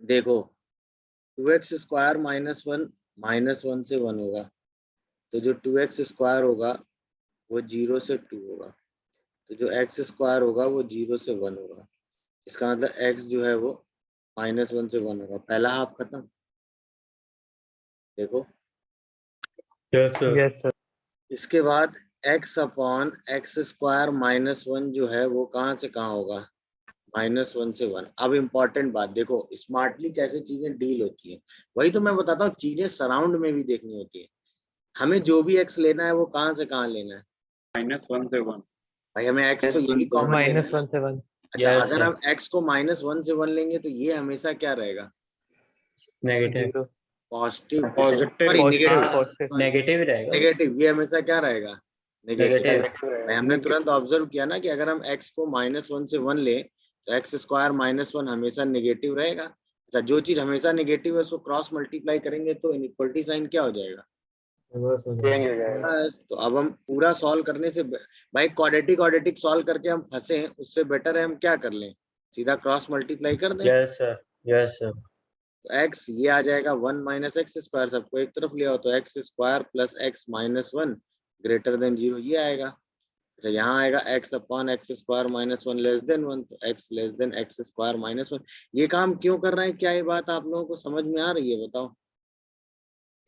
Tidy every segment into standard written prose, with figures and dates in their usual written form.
देखो 2x square -1 से 1 होगा, तो जो 2x स्क्वायर होगा वो 0 से 2 होगा, तो जो x स्क्वायर होगा वो 0 से 1 होगा। इसका मतलब x जो है वो -1 से 1 होगा। पहला हाफ खत्म। देखो यस सर। इसके बाद x अपॉन एक्स स्क्वायर -1 जो है वो कहाँ से कहाँ होगा, -1 से 1। अब इम्पोर्टेंट बात देखो, स्मार्टली कैसे चीजें डील होती है, वही तो मैं बताता हूँ, चीजें सराउंड में भी देखनी होती है। हमें जो भी x लेना है वो कहाँ से कहाँ लेना है, -1 से 1। भाई हमें x तो यही कॉमन लेना है ना। -1 से 1। अच्छा Yes, अगर sir. हम x को -1 से 1 लेंगे तो ये हमेशा क्या रहेगा, negative. Positive positive sorry negative, positive. Negative ही रहेगा। नेगेटिव, ये हमेशा क्या रहेगा, नेगेटिव। नेगेटिव भाई हमने तुरंत ऑब्जर्व किया ना कि अगर हम x को -1 से 1 ले तो एक्स स्क्वायर -1 हमेशा नेगेटिव रहेगा। अच्छा जो चीज हमेशा नेगेटिव है उसको क्रॉस मल्टीप्लाई करेंगे तो इनइक्वलिटी साइन क्या हो जाएगा, बस। तो अब हम पूरा सॉल्व करने से भाई क्वाड्रेटिक सॉल्व करके हम फंसे हैं, उससे बेटर है हम क्या कर लें, सीधा क्रॉस मल्टीप्लाई कर दें। Yes sir, yes sir. तो x ये आ जाएगा 1 - एक्स स्क्वायर, सबको एक तरफ ले आओ तो x square plus x -1 greater than 0 ये आएगा। अच्छा यहाँ आएगा x upon x square -1 less than 1, तो x less than x square -1। ये काम क्यों कर रहे हैं, क्या ये बात आप लोगों को समझ में आ रही है बताओ,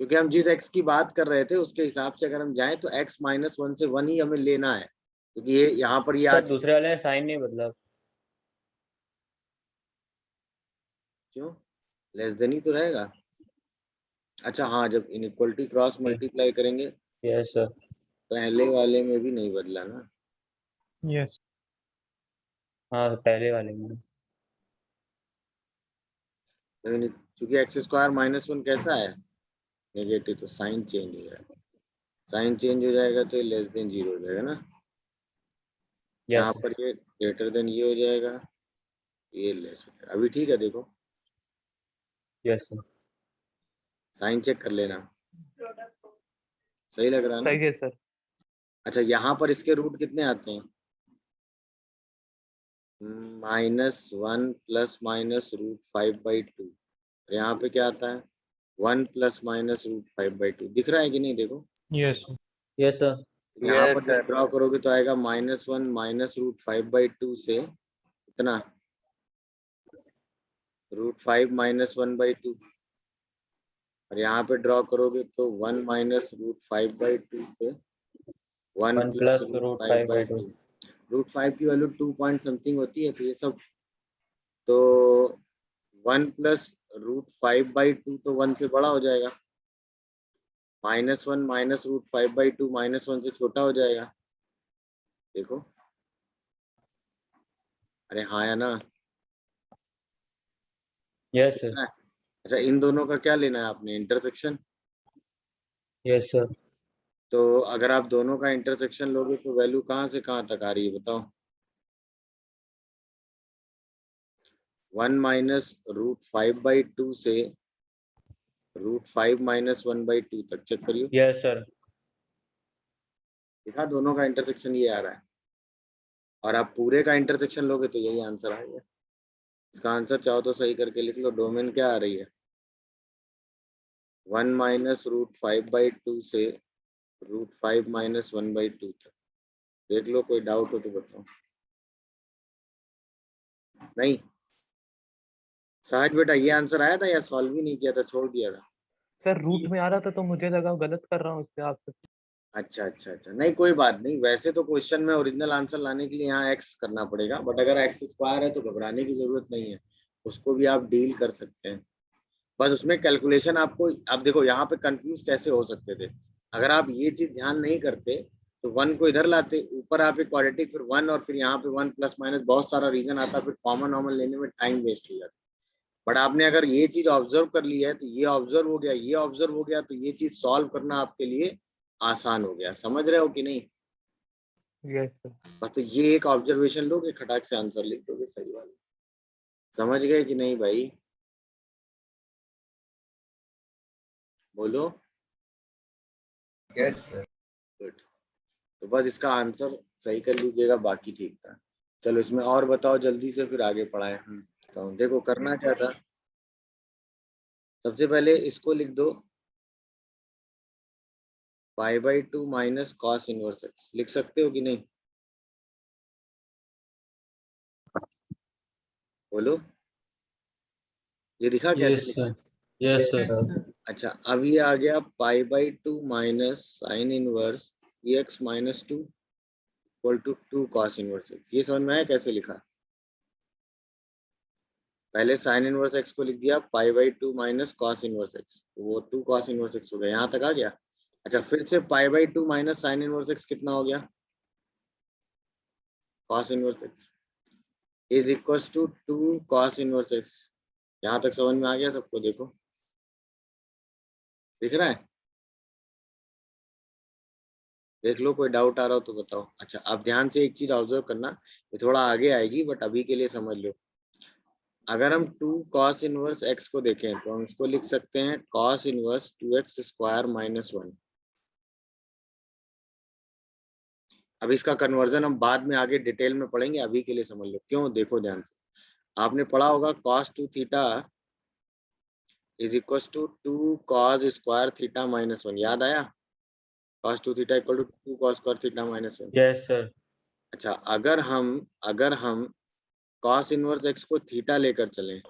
क्योंकि हम जिस x की बात कर रहे थे उसके हिसाब से अगर हम जाएं तो x -1 से 1 ही हमें लेना है, क्योंकि ये यहाँ पर ये सर दूसरे वाले साइन नहीं बदला। क्यों लेस देन ही तो रहेगा। अच्छा हाँ जब इनइक्वलिटी क्रॉस मल्टीप्लाई करेंगे यस सर। पहले वाले में भी नहीं बदला ना, यस। हाँ पहले वाले में। क्योंकि एक्स स्क्वायर -1 कैसा है, नेगेटिव, तो साइन चेंज हो जाएगा, साइन चेंज हो जाएगा तो ये लेस देन 0 हो जाएगा ना, यहाँ यस पर ये ग्रेटर देन ये हो जाएगा, ये लेस हो जाएगा। अभी ठीक है देखो, यस सर। साइन चेक कर लेना, सही लग रहा है ना। सही है सर। अच्छा यहाँ पर इसके रूट कितने आते हैं, -1 ±√5/2, यहाँ पे क्या आता है 1 ± √5/2, दिख रहा है कि नहीं देखो। Yes yes sir. यहाँ पर जब ड्रॉ करोगे तो आएगा -1 -√5/2 से इतना √5 - 1/2, और यहाँ पे ड्रॉ करोगे तो 1 -√5/2 से 1 1 + + √5/2। √5/2। √5 की वैल्यू 2 पॉइंट समथिंग होती है, तो ये सब तो 1 + √5/2 तो 1 से बड़ा हो जाएगा, -1 -√5/2 -1 से छोटा हो जाएगा। देखो अरे हाँ या ना, यस सर। अच्छा इन दोनों का क्या लेना है आपने, इंटरसेक्शन। Yes sir. तो अगर आप दोनों का इंटरसेक्शन लोगे तो वैल्यू कहाँ से कहाँ तक आ रही है बताओ, 1 -√5/2 से √5 - 1/2 तक, चेक करिए। Yes sir. देखा दोनों का इंटरसेक्शन ये आ रहा है, और आप पूरे का इंटरसेक्शन लोगे तो यही आंसर आएगा। इसका आंसर चाहो तो सही करके लिख लो, डोमेन क्या आ रही है 1 -√5/2 से √5 - 1/2 तक। देख लो कोई डाउट हो तो बताओ। नहीं सहज बेटा ये आंसर आया था या सॉल्व ही नहीं किया था, छोड़ दिया था। सर, रूट में आ रहा था तो मुझे लगा गलत कर रहा हूँ इससे आपसे। अच्छा नहीं कोई बात नहीं, वैसे तो क्वेश्चन में ओरिजिनल आंसर लाने के लिए यहाँ एक्स करना पड़ेगा, बट अगर एक्स स्क्वायर है तो घबराने की जरूरत नहीं है, उसको भी आप डील कर सकते हैं। बस उसमें कैलकुलेशन आपको, आप देखो यहाँ पे कंफ्यूज कैसे हो सकते थे, अगर आप ये चीज ध्यान नहीं करते तो 1 को इधर लाते, ऊपर आप एक क्वाड्रेटिक फिर 1 और फिर यहाँ पे 1 प्लस माइनस बहुत सारा रीजन आता, फिर कॉमन लेने में टाइम वेस्ट हो जाता। बट आपने अगर ये चीज ऑब्जर्व कर ली है तो ये ऑब्जर्व हो गया, ये ऑब्जर्व हो गया, तो ये चीज सॉल्व करना आपके लिए आसान हो गया। समझ रहे हो कि नहीं, यस सर। बस तो ये एक ऑब्जर्वेशन लोगे खटाक से आंसर लिख दोगे सही वाला। समझ गए कि नहीं भाई, बोलो। Yes sir. गुड, तो बस इसका आंसर सही कर लीजिएगा, बाकी ठीक था। चलो इसमें और बताओ जल्दी से, फिर आगे पढ़ाएं। तो देखो करना क्या था, सबसे पहले इसको लिख दो π/2 माइनस कॉस इनवर्स एक्स, लिख सकते हो कि नहीं? बोलो, ये दिखा कैसे यस लिखा? सर, यस सर, अच्छा, अब ये आ गया π/2 minus sine inverse X minus 2 equal to 2 cos inverse X. ये समझ में आया कैसे लिखा? पहले साइन इनवर्स एक्स को लिख दिया π/2 माइनस कॉस इनवर्स एक्स, वो 2 कॉस इनवर्स एक्स हो गया, यहाँ तक आ गया। अच्छा, फिर से π/2 माइनस साइन इनवर्स एक्स कितना हो गया? Cos inverse x is equal to 2 cos inverse x. यहाँ तक समझ में आ गया सबको? देखो, दिख रहा है? देख लो, कोई डाउट आ रहा हो तो बताओ। अच्छा, अब ध्यान से एक चीज ऑब्जर्व करना, ये थोड़ा आगे आएगी बट अभी के लिए समझ लो। अगर हम 2 कॉस इनवर्स एक्स को देखें तो हम इसको लिख सकते हैं cos inverse 2x square minus 1। अब इसका कन्वर्जन हम बाद में आगे डिटेल में पढ़ेंगे, अभी के लिए समझ लो। क्यों? देखो ध्यान से, आपने पढ़ा होगा cos 2 theta is equal to 2 cos square theta minus 1। याद आया? cos 2 theta equal to 2 cos square theta minus 1। Yes sir, अच्छा, अगर हम cos इनवर्स x को थीटा लेकर चलें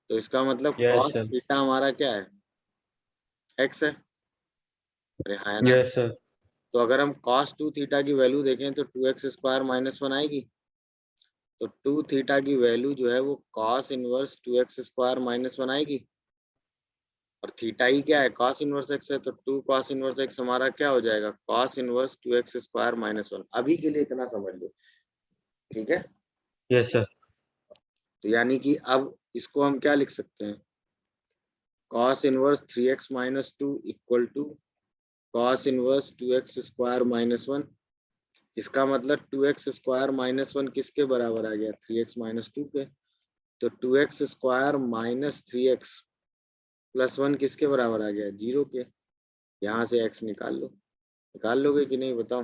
तो इसका मतलब यस cos सर, थीटा हमारा क्या है? x है। अरे हाँ, है ना? यस सर, तो अगर हम cos 2 थीटा की वैल्यू देखें तो 2x स्क्वायर माइनस 1 आएगी। तो 2 थीटा की वैल्यू जो है वो cos inverse 2x square minus 1 आएगी। और थीटा ही क्या है? cos इनवर्स x है, तो 2 cos इनवर्स x हमारा क्या हो जाएगा? cos inverse 2x square minus 1। अभी के लिए इतना समझ लो, ठीक है? यस सर, तो यानी कि अब इसको हम क्या लिख सकते हैं? cos inverse 3x minus 2 equal to cos inverse 2x square minus 1। इसका मतलब 2x स्क्वायर माइनस 1 किसके बराबर आ गया? 3x माइनस 2 के। तो 2x square minus 3x plus 1 किसके बराबर आ गया? 0 के। यहाँ से x निकाल लो। निकाल लोगे कि नहीं बताओ?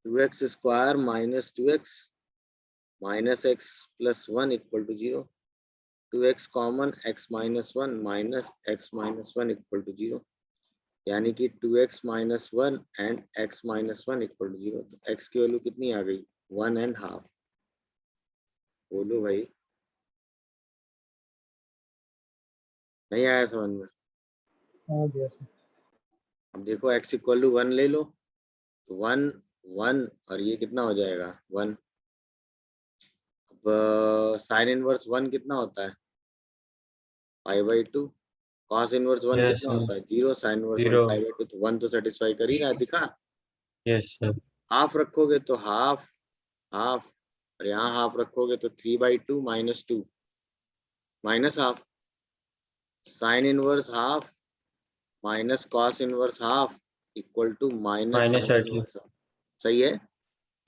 2x square minus 2x minus x plus 1 equal to 0। 2x common, x minus 1 minus x minus 1 equal to 0। यानी कि 2x minus 1 and x minus 1 equal to 0। तो x की वैल्यू कितनी आ गई? 1.5। बोलो भाई, नहीं आया समझ में? हाँ जी सर। अब देखो, x इक्वल टू 1 ले लो तो 1 1 और ये कितना हो जाएगा? 1। अब साइन इनवर्स 1 कितना होता है? π/2। cos इनवर्स 1 यस कितना सर, होता है? 0। साइन इनवर्स 1 0, π/2, तो 1 तो सेटिस्फाई कर ही रहा है, दिखा? यस सर, हाफ रखोगे तो हाफ हाफ, और यहाँ हाफ रखोगे तो 3/2 minus 2 minus half. Sine inverse half minus cos inverse half equal to minus minus sine 30, inverse half. सही है?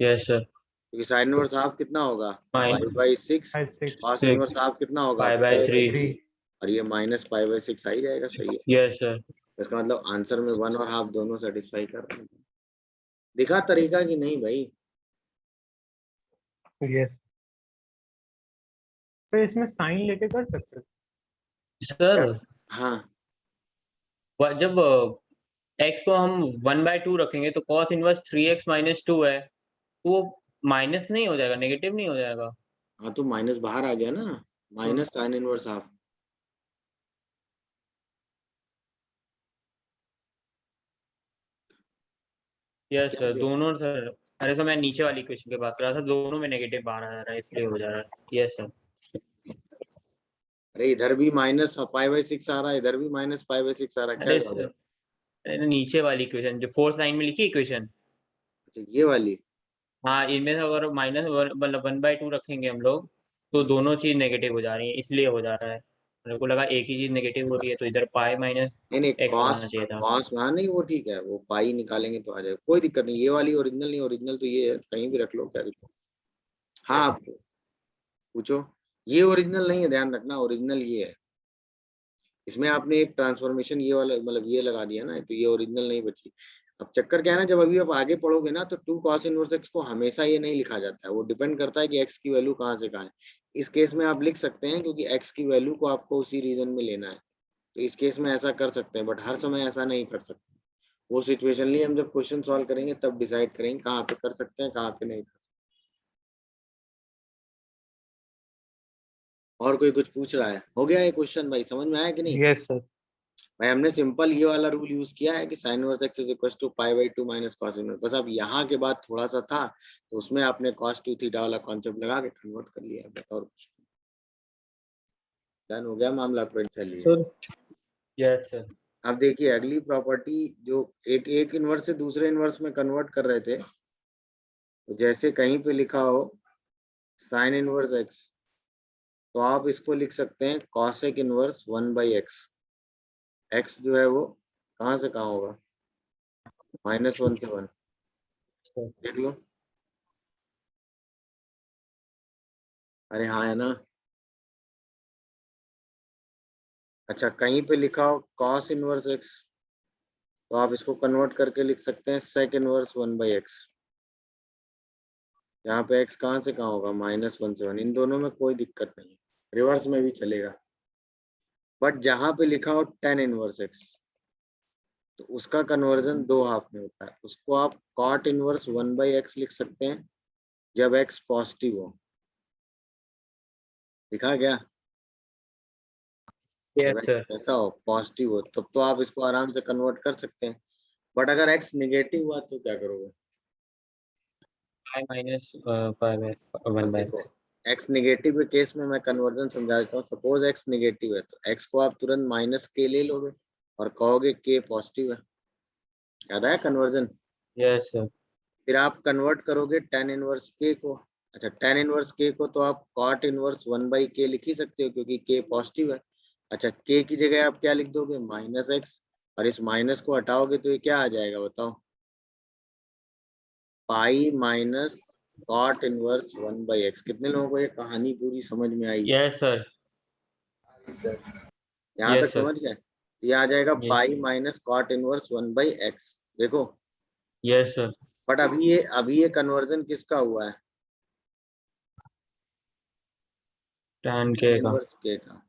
यस सर, क्योंकि साइन इनवर्स हाफ कितना होगा? माइनस 5/6। 6 कॉस इनवर्स हाफ कितना होगा? 5/3, 5/3। और ये माइनस 5/6 आ ही जाएगा। सही है। यस सर, इसका मतलब आंसर में 1 और हाफ दोनों सेटिस्फाई कर रहे हैं। दिखा तरीका कि नहीं भाई? यस। तो इसमें साइन लेके कर सकते हैं? सर हाँ, जब x को हम 1/2 रखेंगे तो cos इनवर्स 3x माइनस 2 है, तो वो माइनस नहीं हो जाएगा, नेगेटिव नहीं हो जाएगा? हाँ तो माइनस बाहर आ गया ना, minus sine inverse half. Yes क्या सर, दिया? दोनों सर। अरे सर, मैं नीचे वाली क्वेश्चन की बात कर रहा था, दोनों में नेगेटिव बाहर आ जा रहा है, इसलिए हो जा रहा है। यस सर, अरे इधर भी माइनस 5/6 आ रहा है, इधर भी माइनस 5/6 आ रहा है, क्या अरे करोगे? सर, अरे नीचे वाली क्वेश्चन जो 4th लाइन में लिखी इक्वेशन, अच्छा, ये वाली। हाँ, इनमें से अगर माइनस मतलब 1/2 रखेंगे हम लोग, तो दोनों चीज नेगेटिव हो जा रही है, इसलिए हो जा रहा है। मेरे को लगा एक ही चीज नेगेटिव हो रही है, तो इधर पाई माइनस नहीं नहीं, एक्स कॉस होना चाहिए था। कॉस वहाँ नहीं, वो ठीक है, वो पाई निकालेंगे तो आ जाएगा, कोई दिक्कत नहीं। ये वाली ओरिजिनल नहीं, ओरिजिनल तो ये है, कहीं भी रख लो, क्या दिक्कत? हाँ, आप पूछो। ये ओरिजिनल नहीं है, ध्यान रखना, ओरिजिनल ये है। इसमें आपने एक ट्रांसफॉर्मेशन ये वाला मतलब ये लगा दिया ना, तो ये ओरिजिनल नहीं बची। अब चक्कर क्या है ना, जब अभी आप आगे पढ़ोगे ना तो 2 cos इनवर्स x को हमेशा ये नहीं लिखा जाता है, वो डिपेंड करता है कि x की वैल्यू कहाँ से कहाँ है। इस केस में आप लिख सकते हैं क्योंकि x की वैल्यू को आपको उसी रीजन में लेना है, तो इस केस में ऐसा कर सकते हैं, बट हर समय ऐसा नहीं कर सकते। वो सिचुएशनली हम जब क्वेश्चन सॉल्व करेंगे तब डिसाइड करेंगे कहाँ पे कर सकते हैं, कहाँ पे नहीं कर सकते। और कोई कुछ पूछ रहा है? हो गया ये क्वेश्चन भाई, समझ में आया कि नहीं? Yes sir. भाई हमने सिंपल ये वाला रूल यूज किया है कि sin inverse x is equal to π/2 minus cos inverse. बस अब यहाँ के बाद थोड़ा सा था तो उसमें आपने cos 2 थीटा वाला कॉन्सेप्ट लगा के कन्वर्ट कर लिया है, बस और कुछ डन हो गया मामला। फिर चलिए सर यस सर। अब देखिए अगली प्रॉपर्टी जो एक इनवर्स से दूसरे इनवर्स में कन्वर्ट कर रहे थे, तो जैसे कहीं पे लिखा हो sin इनवर्स x, तो आप इसको लिख सकते हैं cosec इनवर्स 1/x। x जो है वो कहाँ से कहाँ होगा, -1 से 1, सर देख लो। अरे हाँ है ना। अच्छा कहीं पे लिखा हो cos इनवर्स x, तो आप इसको कन्वर्ट करके लिख सकते हैं sec इनवर्स 1/x। यहाँ पे x कहाँ से कहाँ होगा, -1 से 1। इन दोनों में कोई दिक्कत नहीं है, रिवर्स में भी चलेगा। बट जहाँ पे लिखा हो tan इनवर्स x, तो उसका कन्वर्जन 2 हाफ में होता है, उसको आप cot इनवर्स 1/x लिख सकते हैं जब x पॉजिटिव हो। दिखा क्या? जब यस x सर। कैसा हो, पॉजिटिव हो, तब तो आप इसको आराम से कन्वर्ट कर सकते हैं। बट अगर x नेगेटिव हुआ तो क्या करोगे? पाई माइनस पाई बाय अब 1/x। देखो x नेगेटिव के केस में मैं कन्वर्जन समझा देता हूँ। सपोज x नेगेटिव है तो x को आप तुरंत -k ले लोगे और कहोगे k पॉजिटिव है। याद आया कन्वर्जन? Yes sir. फिर आप कन्वर्ट करोगे tan इनवर्स k को। अच्छा tan इनवर्स k को तो आप cot इनवर्स 1/k लिख ही सकते हो क्योंकि k पॉजिटिव है। अच्छा k की जगह आप क्या लिख दोगे, -x, और इस माइनस को हटाओगे तो ये क्या आ जाएगा बताओ, पाई माइनस cot इनवर्स 1/x। कितने लोगों को ये कहानी पूरी समझ में आई? Yes sir. यहाँ तक यस सर। समझ गए? ये आ जाएगा यस पाई माइनस cot इनवर्स 1/x। देखो यस सर। बट अभी ये कन्वर्जन किसका हुआ है, tan tan k का। इनवर्स k का।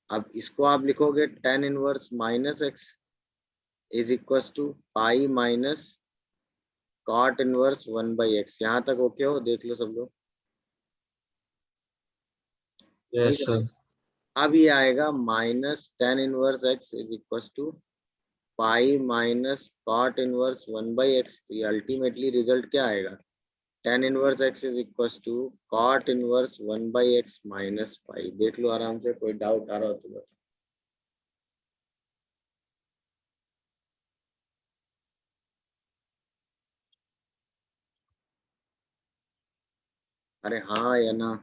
अब इसको आप लिखोगे tan inverse -x is equal to pi minus cot inverse 1/x। यहाँ तक ओके हो, देख लो सब लोग। वही यस समझ। सर। अब ये आएगा -tan inverse x is equal to pi minus cot inverse 1/x। तो ये अल्टीमेटली रिजल्ट क्या आएगा, tan inverse x is equal to cot inverse 1/x minus pi. देख लो आराम से, कोई डाउट आ रहा हो तो बताओ। अरे हाँ या ना?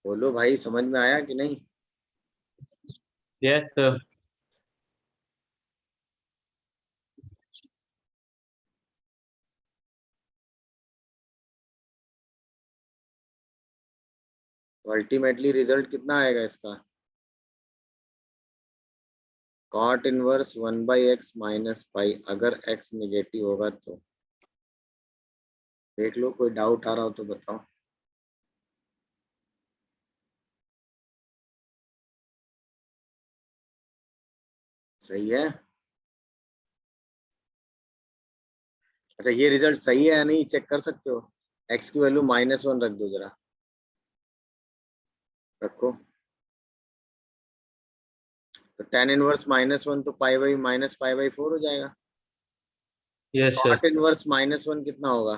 बोलो भाई, समझ में आया कि नहीं? Yes sir. तो अल्टीमेटली रिजल्ट कितना आएगा इसका, cot इनवर्स 1/x माइनस पाई, अगर x निगेटिव होगा तो। देख लो, कोई डाउट आ रहा हो तो बताओ। सही है? अच्छा ये रिजल्ट सही है या नहीं चेक कर सकते हो? x की वैल्यू -1 रख दो जरा, रखो। तो tan इनवर्स -1 तो -पाई/4 हो जाएगा। Yes sir. cot इनवर्स -1 कितना होगा,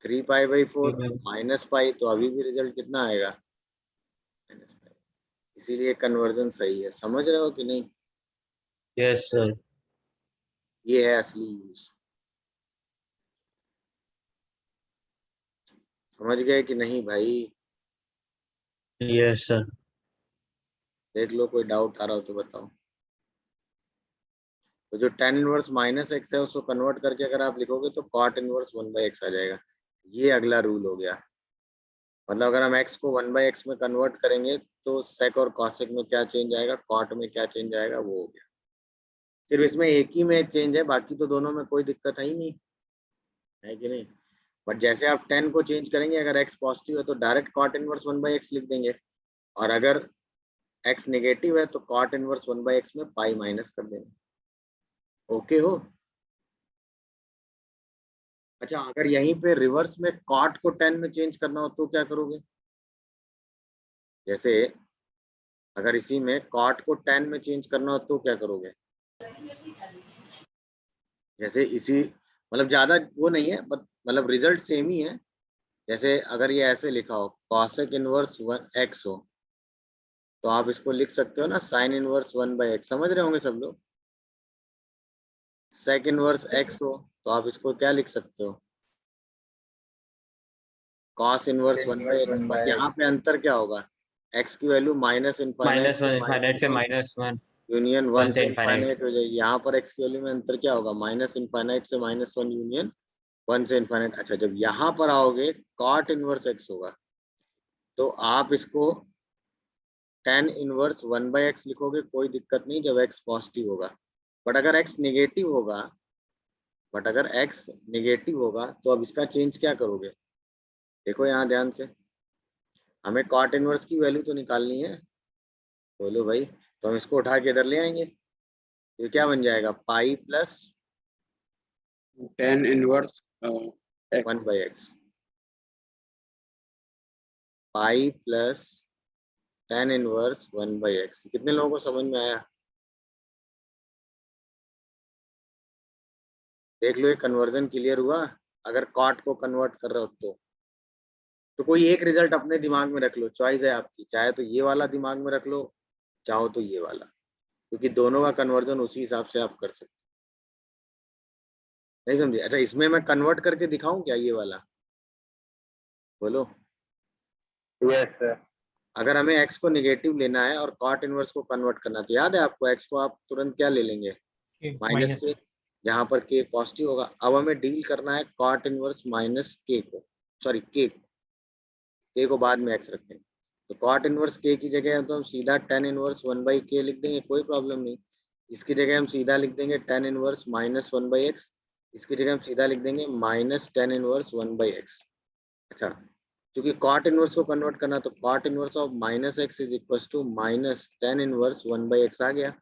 3π/4 माइनस पाई, तो अभी भी रिजल्ट कितना आएगा, -पाई। इसीलिए कन्वर्जन सही है। समझ रहे हो कि नहीं? Yes sir. ये है असली यूज। समझ गए कि नहीं भाई? Yes sir. देख लो, कोई डाउट आ रहा हो तो बताओ। तो जो tan इनवर्स -x है उसको कन्वर्ट करके अगर आप लिखोगे तो cot इनवर्स 1/x आ जाएगा। ये अगला रूल हो गया। मतलब अगर हम x को 1/x में कन्वर्ट करेंगे तो sec और cosec में क्या चेंज आएगा, cot में क्या चेंज आएगा, वो हो गया। सिर्फ इसमें एक ही में चेंज है, बाकी तो दोनों में कोई दिक्कत है ही नहीं, है कि नहीं। बट जैसे आप 10 को चेंज करेंगे, अगर x पॉजिटिव है तो डायरेक्ट cot इनवर्स 1/x लिख देंगे, और अगर x नेगेटिव है तो cot इनवर्स 1/x में पाई माइनस कर देंगे। ओके हो। अच्छा, अगर यहीं पे रिवर्स में cot को 10 में चेंज करना हो तो क्या करोगे? जैसे अगर इसी में cot को 10 में चेंज करना हो तो क्या करोगे? जैसे इसी मतलब ज्यादा वो नहीं है, बट मतलब रिजल्ट सेम ही है। जैसे अगर ये ऐसे लिखा हो cosec इनवर्स 1x हो, तो आप इसको लिख सकते हो ना sin इनवर्स 1/x, समझ रहे होंगे सब लोग। sec इनवर्स x हो तो आप इसको क्या लिख सकते हो, cos इनवर्स 1/x। बस यहाँ पे अंतर क्या होगा, x की वैल्यू माइनस इनफाइनाइट -1 इनफाइनाइट से -1 यूनियन 1 1 से से इनफाइनाइट। इनफाइनाइट हो जाएगी। यहाँ पर x की वैल्यू में अंतर क्या होगा, माइनस इनफाइनाइट से -1 यूनियन 1 से इनफाइनाइट। अच्छा, जब यहाँ पर आओगे cot इनवर्स x होगा तो आप इसको tan इनवर्स 1/x लिखोगे, कोई दिक्कत नहीं जब x पॉजिटिव होगा। बट अगर x नेगेटिव होगा तो अब इसका चेंज क्या करोगे? देखो यहाँ ध्यान से, हमें cot इनवर्स की वैल्यू तो निकालनी है, बोलो भाई। तो हम इसको उठा के इधर ले आएंगे, ये क्या बन जाएगा, pi plus tan inverse 1/x, pi plus tan inverse 1/x। कितने लोगों को समझ में आया? देख लो ये कन्वर्जन क्लियर हुआ। अगर cot को कन्वर्ट कर रहे हो तो कोई एक रिजल्ट अपने दिमाग में रख लो, चॉइस है आपकी, चाहे तो ये वाला दिमाग में रख लो, चाहो तो ये वाला, क्योंकि दोनों का कन्वर्जन उसी हिसाब से आप कर सकते। नहीं समझे? अच्छा, इसमें मैं कन्वर्ट करके दिखाऊं क्या ये वाला, बोलो। Yes sir. अगर हमें x को नेगेटिव लेना है और cot इनवर्स को कन्वर्ट करना, तो याद है आपको x को आप तुरंत क्या ले लेंगे, माइनस के, जहां पर k पॉजिटिव होगा। अब हमें डील करना है cot इनवर्स माइनस k को, सॉरी k को बाद में x रखेंगे। तो cot इनवर्स k की जगह तो हम सीधा tan इनवर्स 1/k लिख देंगे, कोई प्रॉब्लम नहीं। इसकी जगह हम सीधा लिख देंगे tan इनवर्स -1/x, इसकी जगह हम सीधा लिख देंगे माइनस tan इनवर्स 1/x। अच्छा, क्योंकि cot इनवर्स को कन्वर्ट करना, तो cot inverse of -x is equal to minus tan inverse 1/x आ गया।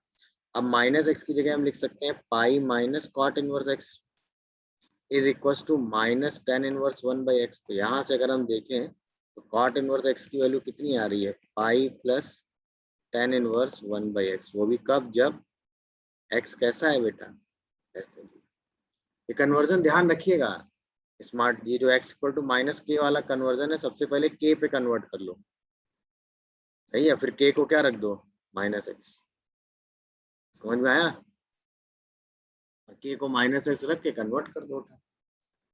अब माइनस x की जगह हम लिख सकते हैं pi minus cot inverse x is equal to minus tan inverse 1/x। तो यहाँ से अगर हम देखें तो cot इनवर्स x की वैल्यू कितनी आ रही है, pi plus tan inverse 1/x, वो भी कब, जब x कैसा है बेटा, ऐसे। ये कन्वर्जन ध्यान रखिएगा स्मार्ट, ये जो x इक्वल टू माइनस के वाला कन्वर्जन है, सबसे पहले k पे कन्वर्ट कर लो, सही है, फिर k को क्या रख दो, -x। समझ में आया? k को -x रख के कन्वर्ट कर दो।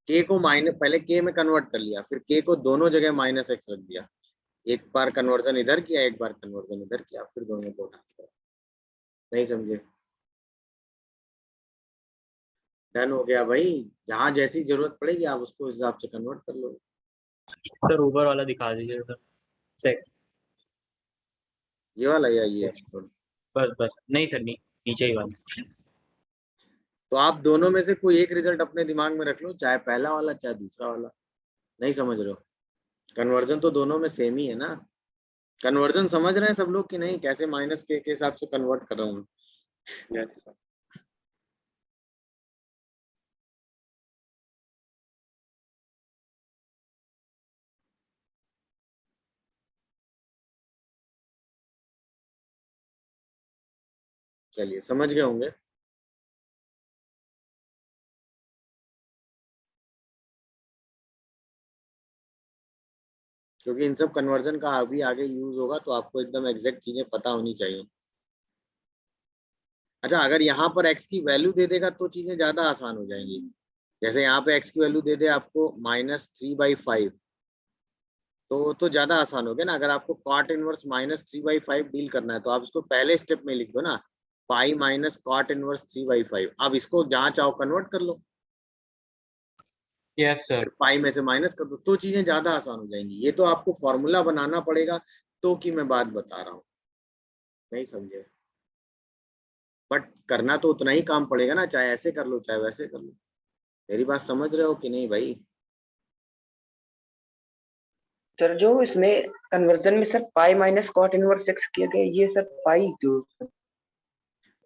k को माइनस, पहले k में कन्वर्ट कर लिया, फिर k को दोनों जगह -x रख दिया, एक बार कन्वर्जन इधर किया, एक बार कन्वर्जन इधर किया, फिर दोनों को उठा दिया। नहीं समझे? डन हो गया भाई। जहाँ जैसी जरूरत पड़ेगी आप उसको उस हिसाब से कन्वर्ट कर लो। सर ऊपर वाला दिखा दीजिए सर, सेक। ये वाला या ये? बस नहीं सर, नहीं, नीचे ही वाला। तो आप दोनों में से कोई एक रिजल्ट अपने दिमाग में रख लो, चाहे पहला वाला चाहे दूसरा वाला। नहीं समझ रहे हो? कन्वर्जन तो दोनों में सेम ही है ना। कन्वर्जन समझ रहे हैं सब लोग कि नहीं, कैसे माइनस के हिसाब से कन्वर्ट कर रहा हूँ? Yes sir. चलिए, समझ गए होंगे। क्योंकि इन सब कन्वर्जन का अभी आगे यूज होगा, तो आपको एकदम एग्जैक्ट चीजें पता होनी चाहिए। अच्छा, अगर यहाँ पर x की वैल्यू दे देगा तो चीजें ज्यादा आसान हो जाएंगी। जैसे यहाँ पे x की वैल्यू दे दे आपको -3/5, तो ज्यादा आसान हो गया ना। अगर आपको cot इनवर्स -3/5 डील करना है तो आप इसको पहले स्टेप में लिख दो ना, पाई माइनस cot इनवर्स 3/5। अब इसको जहाँ चाहो कन्वर्ट कर लो। Yes sir. फिर पाई में से माइनस कर दो तो चीजें ज्यादा आसान हो जाएंगी। ये तो आपको फॉर्मूला बनाना पड़ेगा तो कि मैं बात बता रहा हूँ, नहीं समझे? बट करना तो उतना ही काम पड़ेगा ना, चाहे ऐसे कर लो चाहे वैसे कर लो। मेरी बात समझ रहे हो कि नहीं भाई? सर जो इसमें कन्वर्जन में sir pi minus cot inverse x किया गया, ये सर पाई क्यों?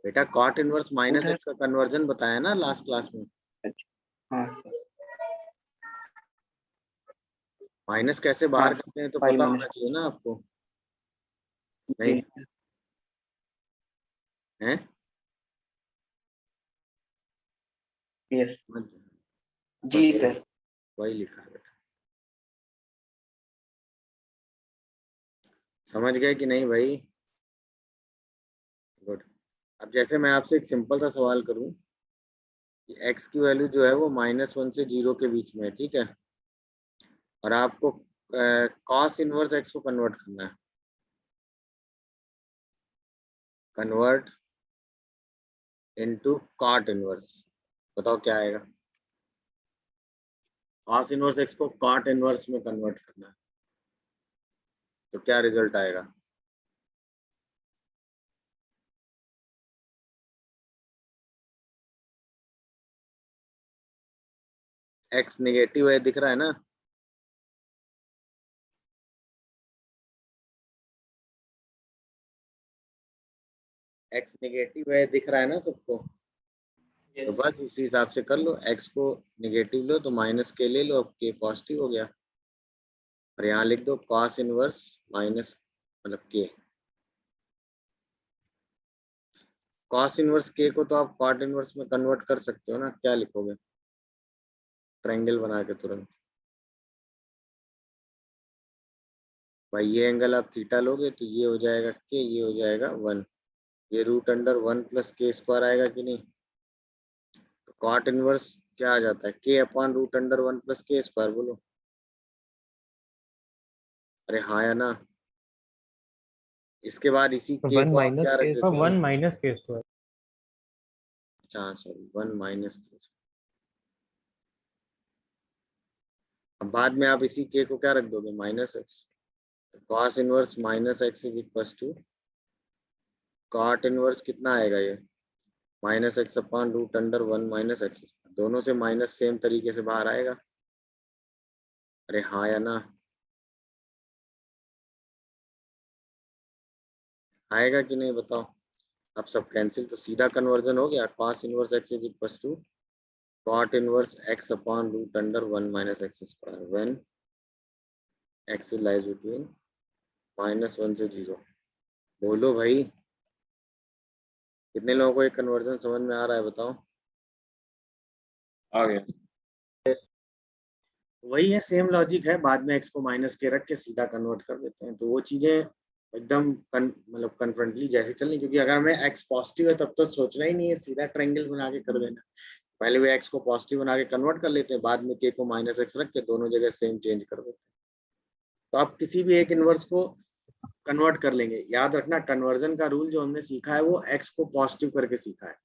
बेटा कॉट इनवर्स माइनस उधर- एक्स का कन्वर्जन बताया ना लास्ट क्लास में। हाँ माइनस कैसे बाहर हाँ, करते हैं तो पाई पता माइनस होना चाहिए ना आपको, जी नहीं है? यस समझ- जी बस सर। वही लिखा है बेटा। समझ गए कि नहीं भाई? गुड। अब जैसे मैं आपसे एक सिंपल सा सवाल करूं कि x की वैल्यू जो है वो -1 से 0 के बीच में है, ठीक है, और आपको cos इनवर्स x को कन्वर्ट करना है, कन्वर्ट इनटू cot इनवर्स, बताओ क्या आएगा? cos इनवर्स x को cot इनवर्स में कन्वर्ट करना है तो क्या रिजल्ट आएगा? x नेगेटिव है दिख रहा है ना? x नेगेटिव है दिख रहा है ना सबको? तो बस उसी हिसाब से कर लो, x को नेगेटिव लो तो माइनस के ले लो, अब k पॉजिटिव हो गया, और यहाँ लिख दो cos इनवर्स माइनस मतलब k। cos इनवर्स k को तो आप cot इनवर्स में कन्वर्ट कर सकते हो ना, क्या लिखोगे ट्रायंगल बना के तुरंत? भाई ये एंगल आप थीटा लोगे तो ये हो जाएगा k, ये हो जाएगा 1, ये √1 प्लस k स्क्वायर आएगा कि नहीं? तो cot इनवर्स क्या आ जाता है, k upon √1 plus k square, बोलो अरे हाँ या ना? इसके बाद इसी तो k 1 को आप माइनस क्या रख के देते हो? 1 माइनस के स्क्वायर। अच्छा सॉरी 1 माइनस k। अब बाद में आप इसी k को क्या रख दोगे, -x। cos inverse -x is equal to cot inverse कितना आएगा ये, -x अपॉन √1 माइनस एक्स, दोनों से माइनस सेम तरीके से बाहर आएगा, अरे हाँ या ना? आएगा कि नहीं बताओ? अब सब कैंसिल तो सीधा कन्वर्जन हो गया, cos inverse x is equal to cot inverse x upon √1 minus x square when x lies between -1 से 0। बोलो भाई, कितने लोगों को एक कन्वर्जन समझ में आ रहा है बताओ? आ गया। वही है, सेम लॉजिक है, बाद में x को माइनस के रख के सीधा कन्वर्ट कर देते हैं, तो वो चीजें एकदम मतलब कन्फ्रंटली जैसे चलनी, क्योंकि अगर मैं x पॉजिटिव है तब तो सोचना ही नहीं है, सीधा ट्रायंगल बना के कर देना। पहले वो x को पॉजिटिव बना के कन्वर्ट कर लेते हैं, बाद में k को -x रख के दोनों जगह सेम चेंज कर देते हैं। तो आप किसी भी एक इनवर्स को कन्वर्ट कर लेंगे। याद रखना कन्वर्जन का रूल जो हमने सीखा है वो x को पॉजिटिव करके सीखा है।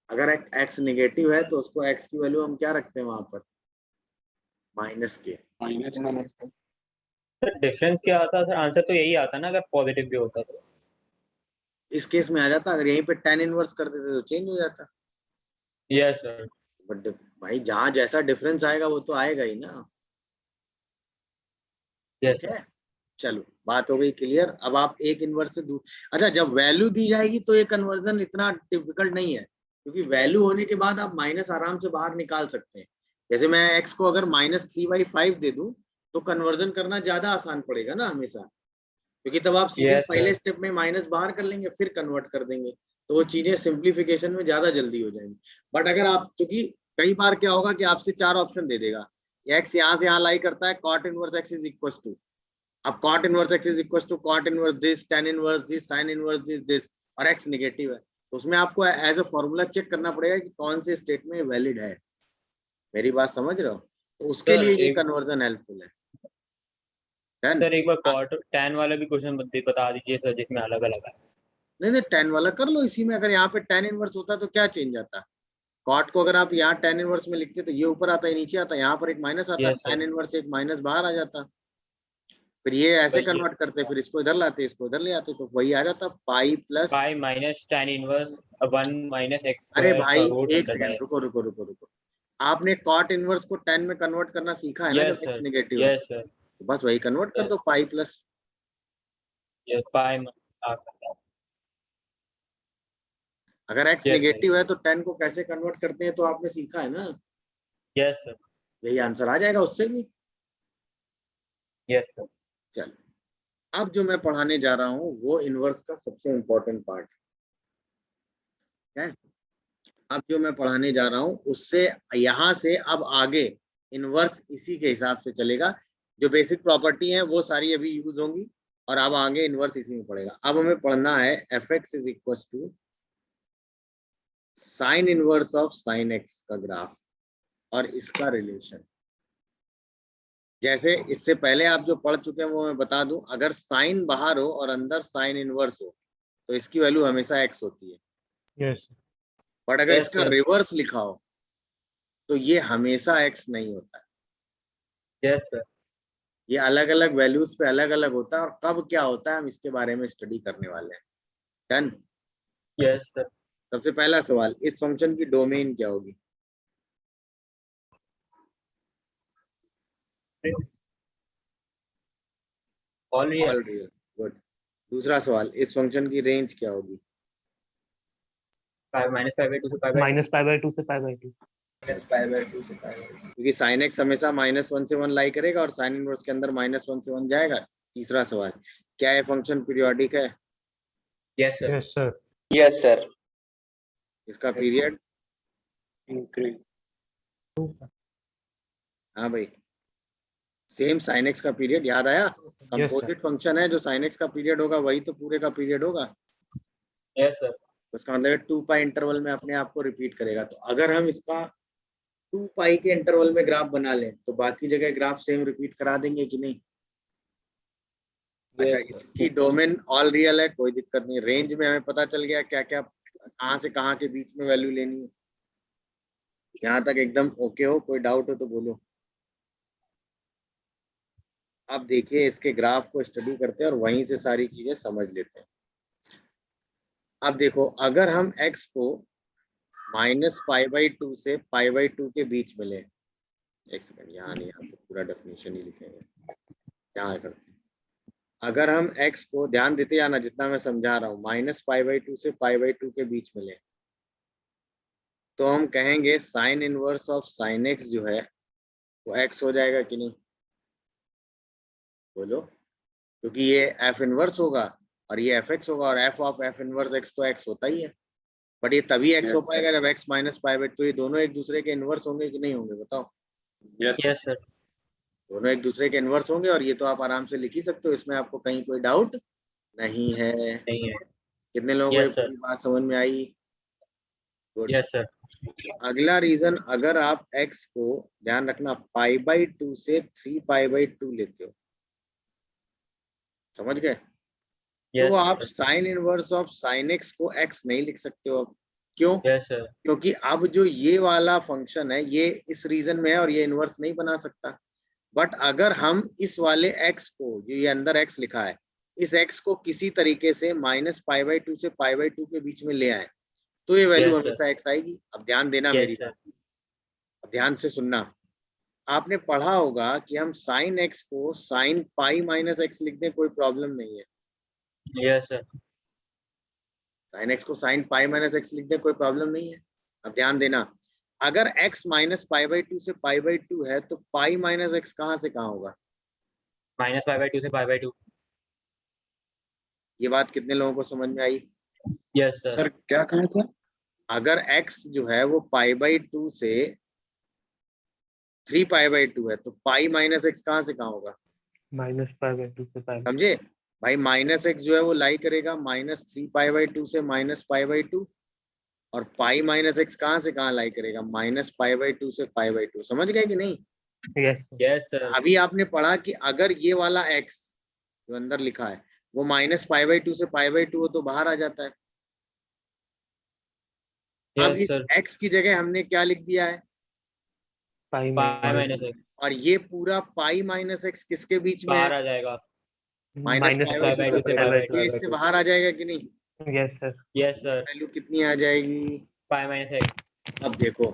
अगर x नेगेटिव है तो उसको x की वैल्यू हम क्या रखते हैं वहां पर, -k। माइनस सर डिफरेंस क्या आता सर? आंसर तो यही आता ना अगर पॉजिटिव भी होता तो। इस केस में आ जाता, अगर यहीं पे tan इनवर्स कर देते तो चेंज हो जाता। Yes sir. बट भाई जहां जैसा डिफरेंस आएगा वो तो आएगा ही ना, यस ठीक सर। है? चलो बात हो गई क्लियर। अब आप एक इनवर्स से दूर, अच्छा जब वैल्यू दी जाएगी तो ये कन्वर्जन इतना डिफिकल्ट नहीं है, क्योंकि वैल्यू होने के बाद आप माइनस आराम से बाहर निकाल सकते हैं। जैसे मैं x को अगर -3/5 दे दूं तो कन्वर्जन करना ज्यादा आसान पड़ेगा ना हमेशा, क्योंकि तब आप सीधे यस पहले सर। स्टेप में माइनस बाहर कर लेंगे फिर कन्वर्ट कर देंगे, तो वो चीजें सिंप्लीफिकेशन में ज्यादा जल्दी हो जाएंगी। बट अगर आप, क्योंकि कई बार क्या होगा कि आपसे 4 ऑप्शन दे देगा, x यहाँ से यहाँ लाई करता है, cot inverse x is equal to, अब cot inverse x is equal to cot inverse this, tan inverse this, sin inverse this, और x नेगेटिव है, तो उसमें आपको एज अ फॉर्मूला चेक करना पड़ेगा कि कौन से स्टेट में वैलिड है। मेरी बात समझ रहे हो? तो उसके सर लिए ये एक कन्वर्जन हेल्पफुल है। डन? सर एक बार कॉट टैन वाला भी क्वेश्चन बता दीजिए सर जिसमें अलग अलग है। नहीं tan वाला कर लो इसी में, अगर यहाँ पे tan इनवर्स होता तो क्या चेंज आता, कॉट को अगर आप यहाँ टेन इनवर्स में लिखते तो ये ऊपर आता है नीचे आता, यहाँ पर एक माइनस आता, Yes, sir. टेन इनवर्स एक माइनस बाहर आ जाता, फिर ये ऐसे वही। कन्वर्ट करते, फिर इसको इधर लाते, इसको इधर ले आते, तो वही आ जाता pi plus. Pi minus tan inverse 1 minus x अरे स्क्वायर भाई का रूट एक अंडर सेकंड बाय। रुको रुको रुको रुको, आपने कॉट इनवर्स को टेन में कन्वर्ट करना सीखा है ना, यस जब एक्स सर, नेगेटिव है, यस सर, तो बस वही कन्वर्ट कर Yes. दो पाई प्लस। यस पाई अगर एक्स Yes, sir. नेगेटिव है तो टेन को कैसे कन्वर्ट करते हैं तो आपने सीखा है ना, यस सर, यही आंसर आ जाएगा उससे भी। यस सर, चलो अब जो मैं पढ़ाने जा रहा हूँ वो इनवर्स का सबसे इम्पोर्टेंट पार्ट है। अब जो मैं पढ़ाने जा रहा हूँ उससे यहाँ से अब आगे इनवर्स इसी के हिसाब से चलेगा, जो बेसिक प्रॉपर्टी है वो सारी अभी यूज होंगी और अब आगे इनवर्स इसी में पड़ेगा। अब हमें पढ़ना है f x is equal to sine inverse of sine x का ग्राफ और इसका रिलेशन। जैसे इससे पहले आप जो पढ़ चुके हैं वो मैं बता दूं, अगर साइन बाहर हो और अंदर साइन इनवर्स हो तो इसकी वैल्यू हमेशा एक्स होती है, यस बट अगर Yes, इसका sir. रिवर्स लिखा हो तो ये हमेशा एक्स नहीं होता है। यस सर, ये अलग अलग वैल्यूज पे अलग अलग होता है, और कब क्या होता है हम इसके बारे में स्टडी करने वाले हैं। डन। यस सर, सबसे पहला सवाल, इस फंक्शन की डोमेन क्या होगी? All real, all real. Good. दूसरा सवाल, इस फंक्शन की रेंज क्या होगी? माइनस पाई बाई 2 से pi by minus pi by 2 से पाई बाई 2। क्योंकि साइन एक्स हमेशा -1 से 1 लाई करेगा और साइन इनवर्स के अंदर -1 से 1 जाएगा। तीसरा सवाल, क्या ये फंक्शन पीरियोडिक है? Yes sir, yes sir. Yes sir. इसका पीरियड? Increase. हाँ भाई, सेम साइन एक्स का पीरियड, याद आया? सर। कंपोजिट फंक्शन है, जो साइन एक्स का पीरियड होगा वही तो पूरे का पीरियड होगा। यस सर, उसका मतलब 2 पाई इंटरवल में अपने आप को रिपीट करेगा। तो अगर हम इसका 2 पाई के इंटरवल में ग्राफ बना लें तो बाकी जगह ग्राफ सेम रिपीट करा देंगे कि नहीं? अच्छा, इसकी डोमेन ऑल रियल है, कोई दिक्कत नहीं। रेंज में हमें पता चल गया क्या क्या कहाँ से कहाँ के बीच में वैल्यू लेनी है। यहाँ तक एकदम ओके हो? कोई डाउट हो तो बोलो। अब देखिए इसके ग्राफ को स्टडी करते हैं और वहीं से सारी चीजें समझ लेते हैं। अब देखो, अगर हम x को -π/2 से π/2 के बीच में लें, एक सेकंड, यहाँ नहीं, यहाँ तो पूरा डेफिनेशन ही लिखेंगे, यहाँ करते हैं। अगर हम x को, ध्यान देते जाना जितना मैं समझा रहा हूँ, -π/2 से π/2 के बीच में लें तो हम कहेंगे sign inverse of sine x जो है वो x हो जाएगा कि नहीं? बोलो। क्योंकि ये f इनवर्स होगा और ये fx होगा, और f of f inverse x तो x होता ही है, बट ये तभी x हो Yes, पाएगा जब x -π/2। तो ये दोनों एक दूसरे के इनवर्स होंगे कि नहीं होंगे? बताओ। Yes. यस सर, दोनों एक दूसरे के इनवर्स होंगे, और ये तो आप आराम से लिख ही सकते हो, इसमें आपको कहीं कोई डाउट नहीं है। नहीं है। कितने लोगों को ये Yes, sir. पूरी बात समझ में आई? गुड। यस सर, अगला रीजन, अगर आप x को, ध्यान रखना, π/2 से 3π/2 लेते हो, समझ गए? तो आप sign inverse of sine x को x नहीं लिख सकते हो। अब क्यों? यस सर, क्योंकि अब जो ये वाला फंक्शन है ये इस रीजन में है और ये इनवर्स नहीं बना सकता। बट अगर हम इस वाले x को, जो ये अंदर x लिखा है, इस x को किसी तरीके से -π/2 से π/2 के बीच में ले आए तो ये वैल्यू Yes, sir. हमेशा x आएगी। अब ध्यान देना Yes, मेरी sir. बात, अब ध्यान से सुनना। आपने पढ़ा होगा कि हम साइन x को साइन π-x लिख दें, कोई प्रॉब्लम नहीं है। यस सर, साइन x को साइन π-x लिख दें, कोई प्रॉब्लम नहीं है। अब ध्यान देना, अगर x -π/2 से π/2 है तो π-x कहाँ से कहाँ होगा? -π/2 से π/2। ये बात कितने लोगों को समझ में आई? यस सर, सर क्या कहा था? अगर x जो है वो π/2 से 3π/2 है तो π-x कहाँ से कहाँ होगा? -π/2 से पाई। समझे भाई? -x जो है वो लाई करेगा -3π/2 से -π/2, और π-x कहाँ से कहाँ लाई करेगा? -π/2 से π/2। समझ गए कि नहीं? यस यस सर, अभी आपने पढ़ा कि अगर ये वाला x जो अंदर लिखा है वो -π/2 से π/2 हो तो बाहर आ जाता है। अब यस इस सर, x की जगह हमने क्या लिख दिया है, पाई पाई माइनस एक्स और ये पूरा पाई माइनस एक्स किसके बीच में बाहर है, आ जाएगा। Minus minus pi pi by by two two से से पाई पाई बाई बाई ये टू। इससे बाहर आ जाएगा कि नहीं, yes sir yes sir, value कितनी आ जाएगी। Pi minus x. अब देखो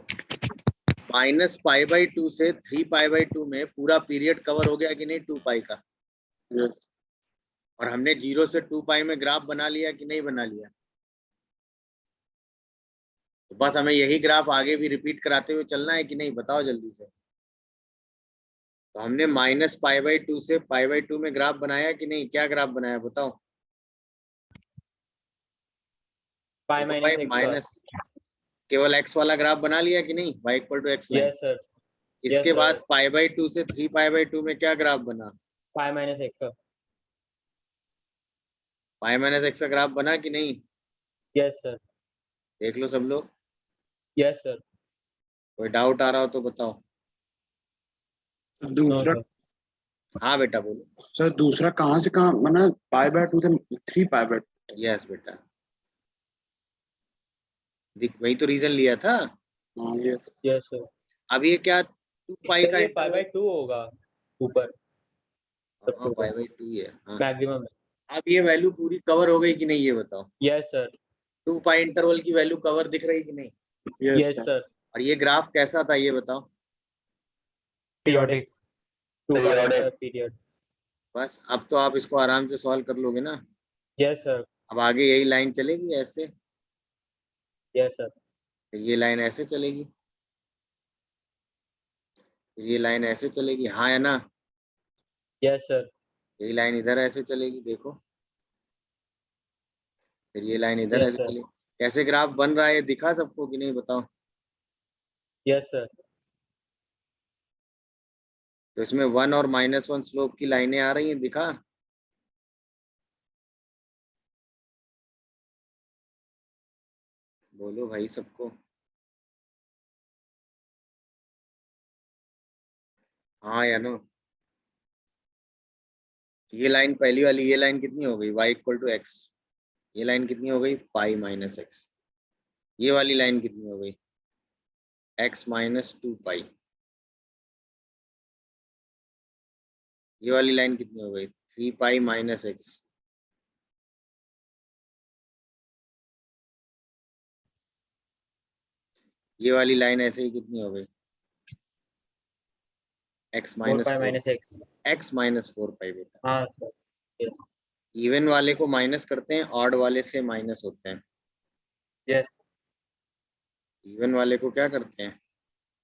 माइनस पाई बाई टू से 3 पाई बाई टू में पूरा पीरियड कवर हो गया कि नहीं 2 पाई का, यस और हमने 0 से 2 पाई में ग्राफ बना लिया कि नहीं बना लिया। तो बस हमें यही ग्राफ आगे भी रिपीट कराते हुए चलना है कि नहीं, बताओ जल्दी से। तो हमने माइनस पाई बाई टू से पाई बाई टू में ग्राफ बनाया कि नहीं, क्या ग्राफ बनाया बताओ। पाई देखो माइनस भाई एक्स का। माइनस केवल x वाला ग्राफ बना लिया कि नहीं, y equal to x line. Yes sir, इसके yes, बाद पाई बाई टू से 3 पाई बाई टू में क्या ग्राफ बना, पाई माइनस एक्स का। पाई माइनस एक्स का ग्राफ बना कि नहीं, यस सर, देख लो सब लोग। यस सर, कोई डाउट आ रहा हो तो बताओ। नो दूसरा सर। हाँ बेटा बोलो। सर, दूसरा कहाँ से कहाँ बना, पाई बाय 2 से 3 पाई बाय 2। यस बेटा, देख वही तो रीजन लिया था। हाँ यस यस सर, अब ये क्या 2 पाई सर का ये पाई बाई इंटरवल, टू होगा ऊपर हाँ पाई बाई टू है हाँ। मैक्सिमम। अब ये वैल्यू पूरी कवर हो गई कि नहीं ये बताओ, यस सर, 2 पाई इंटरवल की वैल्यू कवर दिख रही कि नहीं, यस यस सर। सर। और ये ग्राफ कैसा था ये बताओ। Periodic, two pi period. बस अब तो आप इसको आराम से सॉल्व कर लोगे ना। यस सर, अब आगे यही लाइन चलेगी ऐसे, यस सर, फिर ये लाइन ऐसे चलेगी, फिर ये लाइन ऐसे चलेगी, हाँ है ना। यस सर, यही लाइन इधर ऐसे चलेगी देखो, फिर ये लाइन इधर यस ऐसे सर, चलेगी। कैसे ग्राफ बन रहा है ये दिखा सबको कि नहीं बताओ। यस सर, तो इसमें 1 और -1 स्लोप की लाइनें आ रही हैं, दिखा। बोलो भाई सबको। हाँ या नो। ये लाइन पहली वाली, ये लाइन कितनी हो गई, y इक्वल टू एक्स। ये लाइन कितनी हो गई, पाई माइनस एक्स। ये वाली लाइन कितनी हो गई, x माइनस 2 पाई। ये वाली लाइन कितनी हो गई, 3 पाई माइनस एक्स। ये वाली लाइन ऐसे ही कितनी हो गई, x 4 minus pi 4, minus x. x minus 4 पाई बेटा। हाँ सर, यस इवन वाले को माइनस करते हैं, ऑड वाले से माइनस होते हैं। यस, इवन वाले को क्या करते हैं,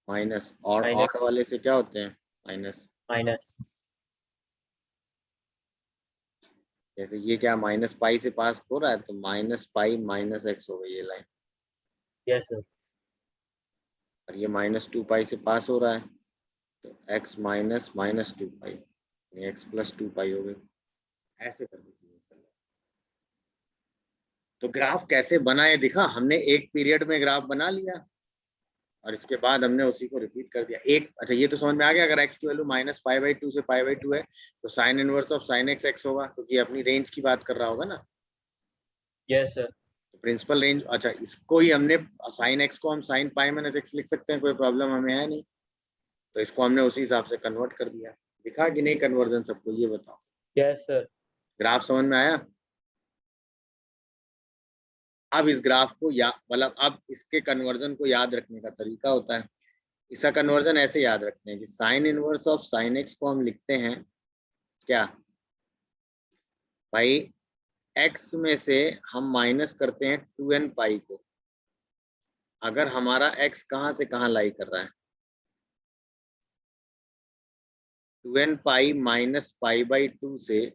माइनस, और ऑड माइनस वाले से क्या होते हैं, माइनस। माइनस। जैसे ये क्या माइनस पाई से पास हो रहा है, तो माइनस पाई माइनस एक्स हो गई ये लाइन, यस सर, और ये माइनस 2 पाई से पास हो रहा है, तो x माइनस माइनस 2 पाई, एक्स प्लस 2 पाई हो गई। ऐसे करके चीजें चल रही। तो ग्राफ कैसे बना है दिखा हमने, एक पीरियड में ग्राफ बना लिया और इसके बाद हमने उसी को रिपीट कर दिया एक। अच्छा ये तो समझ में आ गया, अगर x की value minus pi by two से पाई बाई टू है तो sign inverse of sine x x होगा, क्योंकि अपनी रेंज की बात कर रहा होगा ना। यस सर, तो प्रिंसिपल रेंज, अच्छा इसको ही हमने साइन एक्स को हम साइन पाई माइनस एक्स लिख सकते हैं, कोई प्रॉब्लम हमें है नहीं। तो इसको हमने उसी हिसाब से कन्वर्ट कर दिया। दिखा कि नहीं कन्वर्जन सबको, ये बताओ। यस सर, ग्राफ समझ में आया। अब इस ग्राफ को या मतलब अब इसके कन्वर्जन को याद रखने का तरीका होता है। इसका कन्वर्जन ऐसे याद रखते हैं कि sign inverse of sine x को हम लिखते हैं क्या भाई, x में से हम माइनस करते हैं 2n पाई को, अगर हमारा x कहाँ से कहाँ लाई कर रहा है, 2n pi minus pi by two से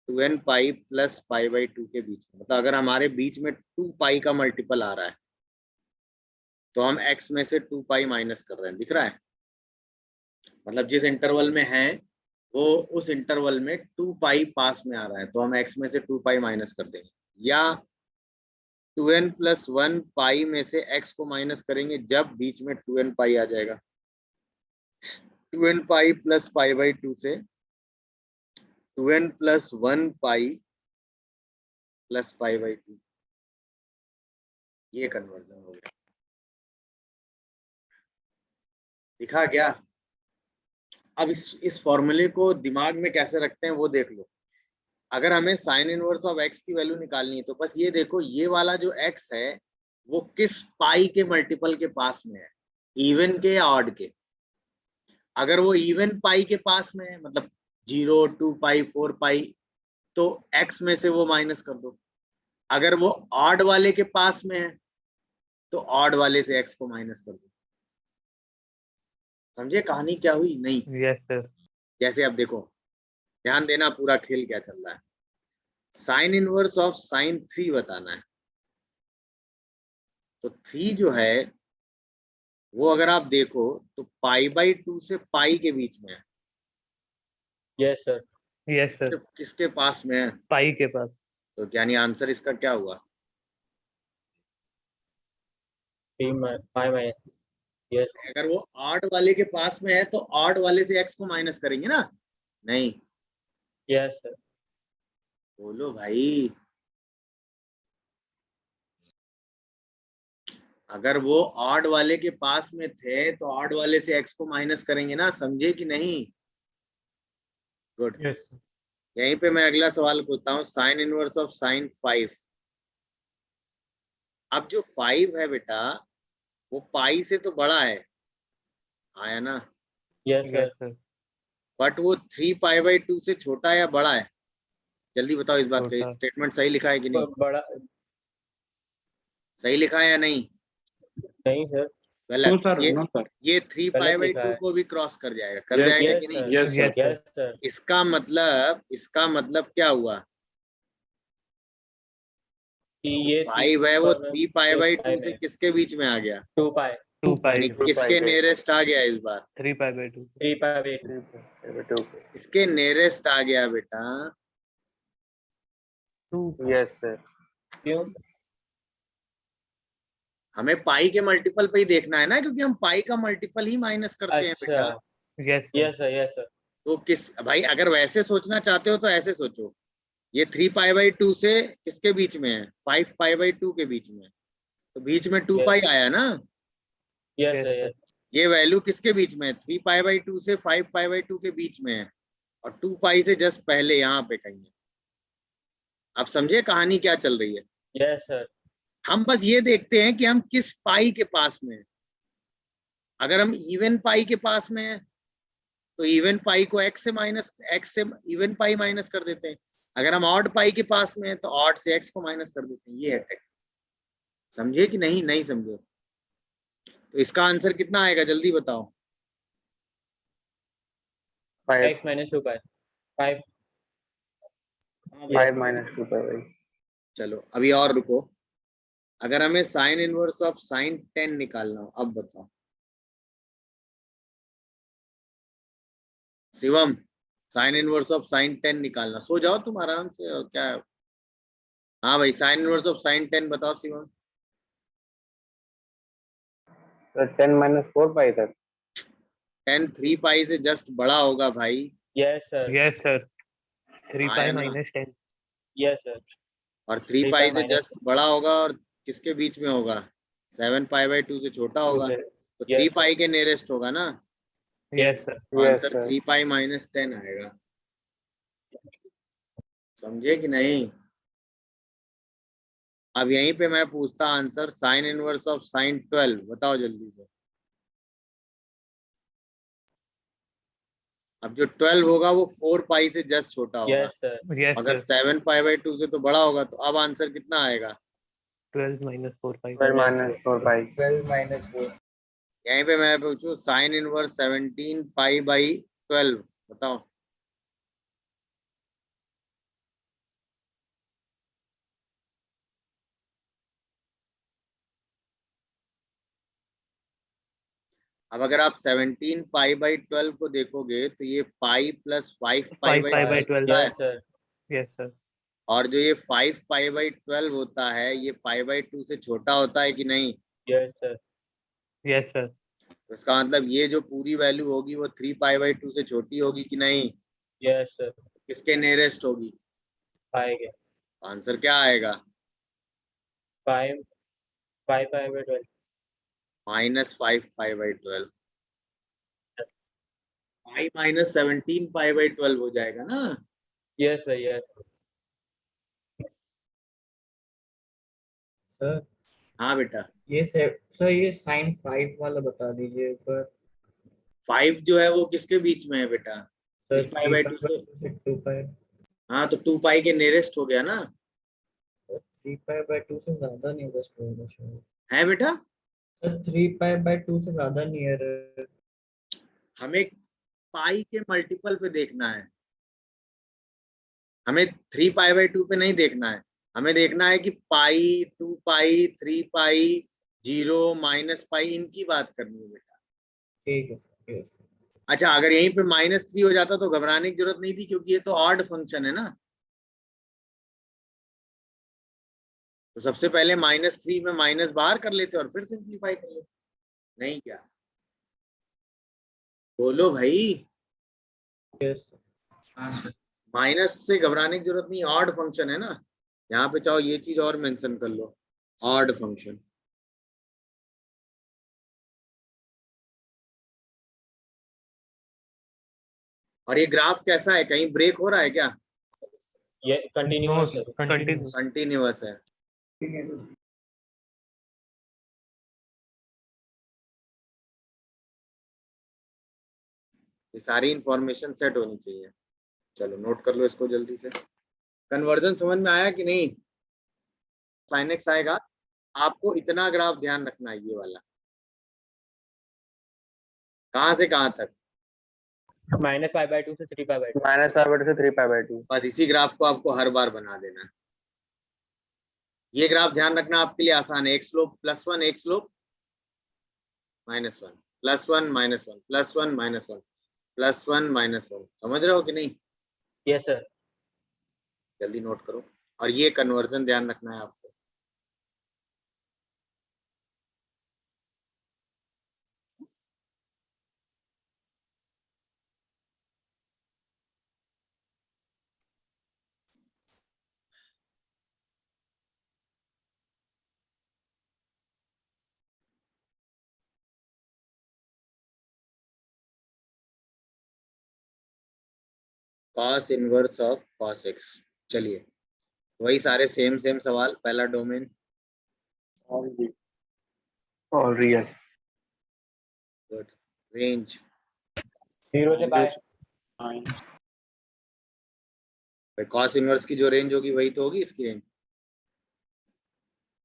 2n pi plus pi by two के बीच में, मतलब अगर हमारे बीच में 2 पाई का मल्टीपल आ रहा है तो हम x में से 2 पाई माइनस कर रहे हैं, दिख रहा है। मतलब जिस इंटरवल में है वो उस इंटरवल में 2 पाई पास में आ रहा है, तो हम x में से 2 पाई माइनस कर देंगे, या 2n प्लस 1 पाई में से x को माइनस करेंगे जब बीच में 2n पाई आ जाएगा। 2n pi plus pi by two से 2n plus 1 pi plus pi by two, ये कन्वर्जन हो गया। दिखा क्या? अब इस फॉर्मूले को दिमाग में कैसे रखते हैं वो देख लो। अगर हमें साइन इनवर्स ऑफ एक्स की वैल्यू निकालनी है तो बस ये देखो, ये वाला जो एक्स है वो किस पाई के मल्टीपल के पास में है, इवन के या ऑड के। अगर वो इवन पाई के पास में है, मतलब 0, 2 पाई, 4 पाई, तो एक्स में से वो माइनस कर दो। अगर वो ऑड वाले के पास में है तो ऑड वाले से एक्स को माइनस कर दो। समझे कहानी क्या हुई? नहीं, यस सर। जैसे अब देखो, ध्यान देना पूरा खेल क्या चल रहा है। साइन इनवर्स ऑफ साइन 3 बताना है। तो 3 जो है वो अगर आप देखो तो पाई/2 से पाई के बीच में है। Yes sir. Yes sir. किसके पास में है? पाई के पास। तो यानी आंसर इसका क्या हुआ? Pi minus. यस अगर वो ऑड वाले के पास में है तो ऑड वाले से एक्स को माइनस करेंगे ना? नहीं, यस सर। बोलो भाई। अगर वो ऑड वाले के पास में थे तो ऑड वाले से एक्स को माइनस करेंगे ना, समझे कि नहीं? गुड। यस। यहीं पे मैं अगला सवाल पूछता हूँ, साइन इनवर्स ऑफ साइन 5। अब जो 5 है बेटा वो पाई से तो बड़ा है, आया ना? Yes sir. Yes sir. But वो 3 पाई/2 से छोटा है या बड़ा है? जल्दी बताओ इस बात का, छोटा। स्टेटमेंट सही लिखा है कि नहीं? बड़ा सही लिखा है या नहीं? नहीं सर। नो गलत। Sir, no sir. ये 3 गलत लिखा पाई/2 है। को भी क्रॉस कर जाएगा, कर Yes, जाएगा यस कि नहीं? Sir. Yes sir. Yes sir. Yes sir. इसका मतलब क्या हुआ? कि ये 5 है वो 3 पाई/2 पाई से में किसके बीच में आ गया? 2 पाई 2 यानी पाई। किसके नियरेस्ट आ गया इस बार? 3 पाई/2। 3 पाई 2। इसके नियरेस्ट आ गया बेटा। 2। Yes sir. क्यों? हमें पाई के मल्टीपल पे ही देखना है ना, क्योंकि हम पाई का मल्टीपल ही माइनस करते हैं अच्छा। बेटा। Yes sir. Yes sir. Yes sir. तो किस भाई, अगर वैसे सोचना चाहते हो तो ऐसे सोचो, ये 3 पाई/2 से किसके बीच में है? 5 पाई/2 के बीच में है। तो बीच में 2 पाई आया ना? Yes yes sir. Sir. Yes ये वैल्यू किसके बीच में है? 3 पाई/2 से 5 पाई/2 के बीच में है, और 2 पाई से जस्ट पहले यहाँ पे कहीं है। आप समझे कहानी क्या चल रही है? Yes sir. हम बस ये देखते हैं कि हम किस पाई के पास में हैं। अगर हम इवन पाई के पास में है तो इवन पाई को एक्स से इवन पाई माइनस कर देते हैं। अगर हम ऑड पाई के पास में है तो ऑड से एक्स को माइनस कर देते हैं। ये है टेक्निक। समझे कि नहीं? नहीं समझे तो इसका आंसर कितना आएगा, जल्दी बताओ। x माइनस 2 पाई 5। 5 - 2 पाई। चलो अभी और रुको। अगर हमें साइन इनवर्स ऑफ साइन 10 निकालना हो, अब बताओ। Shivam, sign inverse of sign 10 निकालना, सो जाओ तुम आराम से, और क्या है? हाँ भाई, साइन इनवर्स ऑफ साइन 10 बताओ शिवम। तो 10 - 4 पाई तक। 10 3 पाई से जस्ट बड़ा होगा भाई। Yes sir. Yes sir. 3 आया पाई ना? माइनस 10। Yes sir. और 3 3 पाई पाई से माइनस जस्ट बड़ा होगा, और किसके बीच में होगा? 7 पाई/2 से छोटा 2 होगा। से। तो 3 यस सर। पाई के नियरेस्ट होगा ना? Yes sir. तो yes answer sir. 3 pi minus 10 आएगा। समझे कि नहीं? अब यहीं पे मैं पूछता answer, sign inverse of sign 12 बताओ जल्दी से। अब जो 12 होगा वो 4 पाई से जस्ट छोटा होगा। Yes sir. यस अगर सर। 7 पाई/2 से तो बड़ा होगा, तो अब आंसर कितना आएगा? 12 माइनस 4 पाई। 12 - 4 पाई। 12 - 4। यहीं पे मैं पूछूं, साइन इनवर्स 17 पाई/12 बताओ। अब अगर आप 17 पाई/12 को देखोगे तो ये पाई प्लस 5 5 पाई/12 पाई/12। होता है। Yes sir. Yes sir. और जो ये 5 पाई/12 होता है, ये पाई/2 से छोटा होता है कि नहीं? Yes sir. Yes sir. तो इसका मतलब ये जो पूरी वैल्यू होगी वो 3 पाई/2 से छोटी होगी कि नहीं? Yes sir. किसके नियरेस्ट होगी? पाई के। आंसर क्या आएगा? 5 पाई 12। -5 पाई/12। पाई माइनस 17 पाई बाई 12 हो जाएगा ना। यस सर, यस सर हाँ बेटा, ये सर ये साइन 5 वाला बता दीजिए ऊपर। 5 जो है वो किसके बीच में है बेटा? सर 3 पाई बाई 2 से। 2 पाई। हाँ तो 2 पाई के नियरेस्ट हो गया ना। 3 पाई बाय 2 से ज्यादा नहीं होगा शायद। है बेटा, सर 3 पाई बाय 2 से ज्यादा नियर है। हमें पाई के मल्टीपल पे देखना है, हमें 3 पाई बाई 2 पे नहीं देखना है। हमें देखना है कि पाई, 2 पाई, 3 पाई, 0, माइनस पाई, इनकी बात करनी है बेटा। ठीक है सर, यस। अच्छा, अगर यहीं पे -3 हो जाता तो घबराने की जरूरत नहीं थी, क्योंकि ये तो ऑड फंक्शन है ना। तो सबसे पहले -3 में माइनस बाहर कर लेते और फिर सिंप्लीफाई कर लेते, नहीं क्या? बोलो भाई। यस माइनस से घबराने की जरूरत नहीं, ऑड फंक्शन है ना। यहाँ पे चाहो ये चीज और मेंशन कर लो, ऑड फंक्शन। और ये ग्राफ कैसा है, कहीं ब्रेक हो रहा है क्या? ये कंटिन्यूअस है। कंटिन्यू। कंटिन्यूअस है। ये सारी इंफॉर्मेशन सेट होनी चाहिए। चलो नोट कर लो इसको जल्दी से। कन्वर्जन समझ में आया कि नहीं? sin x आएगा, आपको इतना ग्राफ ध्यान रखना है, ये वाला कहाँ से कहाँ तक, -पाई बाय 2 से 3 pi by 2। Minus pi by 2 से 3 पाई बाय 2। बस इसी ग्राफ को आपको हर बार बना देना है। ये ग्राफ ध्यान रखना आपके लिए आसान है। एक स्लोप +1, एक स्लोप -1, +1 -1, +1 -1, +1 -1। समझ रहे हो कि नहीं? Yes sir. जल्दी नोट करो। और ये कन्वर्जन ध्यान रखना है आपको। cos inverse of cos x। चलिए वही सारे सेम सवाल। पहला डोमेन और रियल गुड, रेंज 0 से पाई। cos इनवर्स की जो रेंज होगी वही तो होगी इसकी रेंज।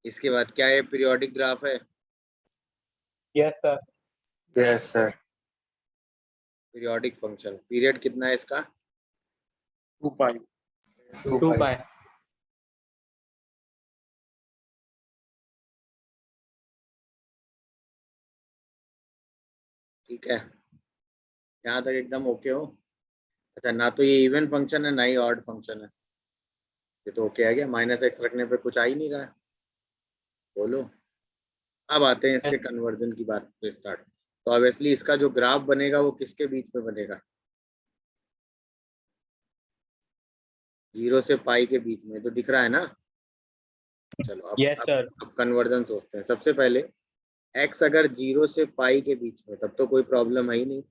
इसके बाद क्या है, पीरियोडिक ग्राफ है। Yes sir. Yes sir periodic function, period कितना है इसका? 2 पाई 2 पाई। ठीक है, यहाँ तक एकदम ओके हो? अच्छा, ना तो ये इवन फंक्शन है ना ही ऑड फंक्शन है, ये तो ओके है क्या? -x रखने पे कुछ आ ही नहीं रहा है। बोलो। अब आते हैं इसके कन्वर्जन की बात पे स्टार्ट। तो ऑब्वियसली इसका जो ग्राफ बनेगा वो किसके बीच में बनेगा? 0 से पाई के बीच में, तो दिख रहा है ना। चलो यस सर। अब कन्वर्जन सोचते हैं। सबसे पहले x अगर 0 से पाई के बीच में, तब तो कोई प्रॉब्लम है ही नहीं।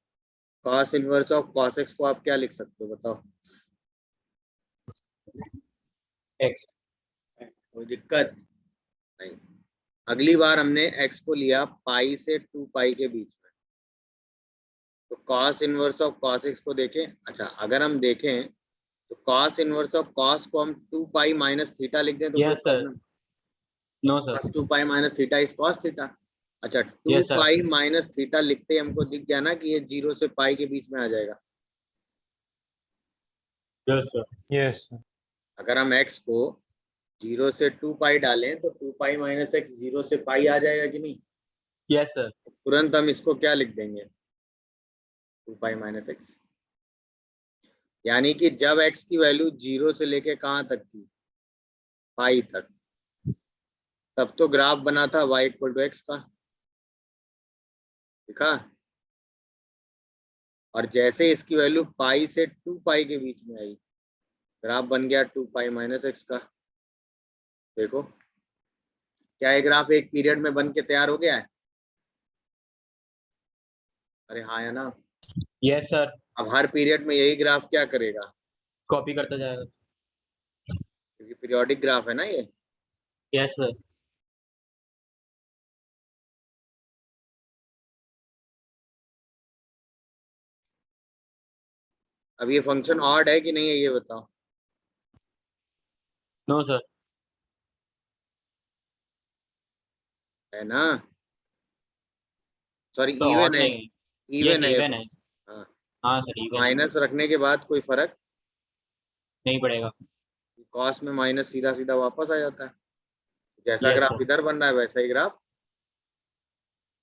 cos inverse of cos x को आप क्या लिख सकते हो बताओ? x। कोई दिक्कत नहीं। अगली बार हमने x को लिया पाई से 2 पाई के बीच में, तो cos inverse of cos x को देखें। अच्छा, अगर हम देखें तो cos इनवर्स ऑफ cos को हम 2 पाई माइनस थीटा लिख दें तो कोई Yes, sir. Problem? No sir. cos 2 pi minus theta is cos theta. अच्छा, 2 Yes, sir. Pi minus theta लिखते ही हमको दिख गया ना कि ये 0 से पाई के बीच में आ जाएगा। Yes sir. यस अगर हम x को 0 से 2 पाई डालें तो 2 पाई माइनस x 0 से पाई आ जाएगा कि नहीं? Yes sir. तुरंत हम इसको क्या लिख देंगे? 2 पाई माइनस x। यानी कि जब x की वैल्यू 0 से लेके कहाँ तक थी? पाई तक, तब तो ग्राफ बना था y इक्वल टू एक्स का, दिखा? और जैसे इसकी वैल्यू पाई से 2 पाई के बीच में आई, ग्राफ बन गया 2 पाई माइनस एक्स का। देखो, क्या ये ग्राफ एक पीरियड में बन के तैयार हो गया है? अरे हाँ या ना? Yes sir. अब हर पीरियड में यही ग्राफ क्या करेगा, कॉपी करता जाएगा। क्योंकि पीरियोडिक ग्राफ है ना ये। Yes sir. अब ये फंक्शन ऑड है कि नहीं है ये बताओ। No sir. है ना, सॉरी तो इवन ऑड है, नहीं है। इवन यस है ये इवन है। function। हाँ, हाँ सर इवन है। माइनस रखने के बाद कोई फर्क, नहीं पड़ेगा। कॉस में माइनस सीधा सीधा वापस आ जाता है, जैसा यस ग्राफ सर। इधर बन रहा है वैसा ही ग्राफ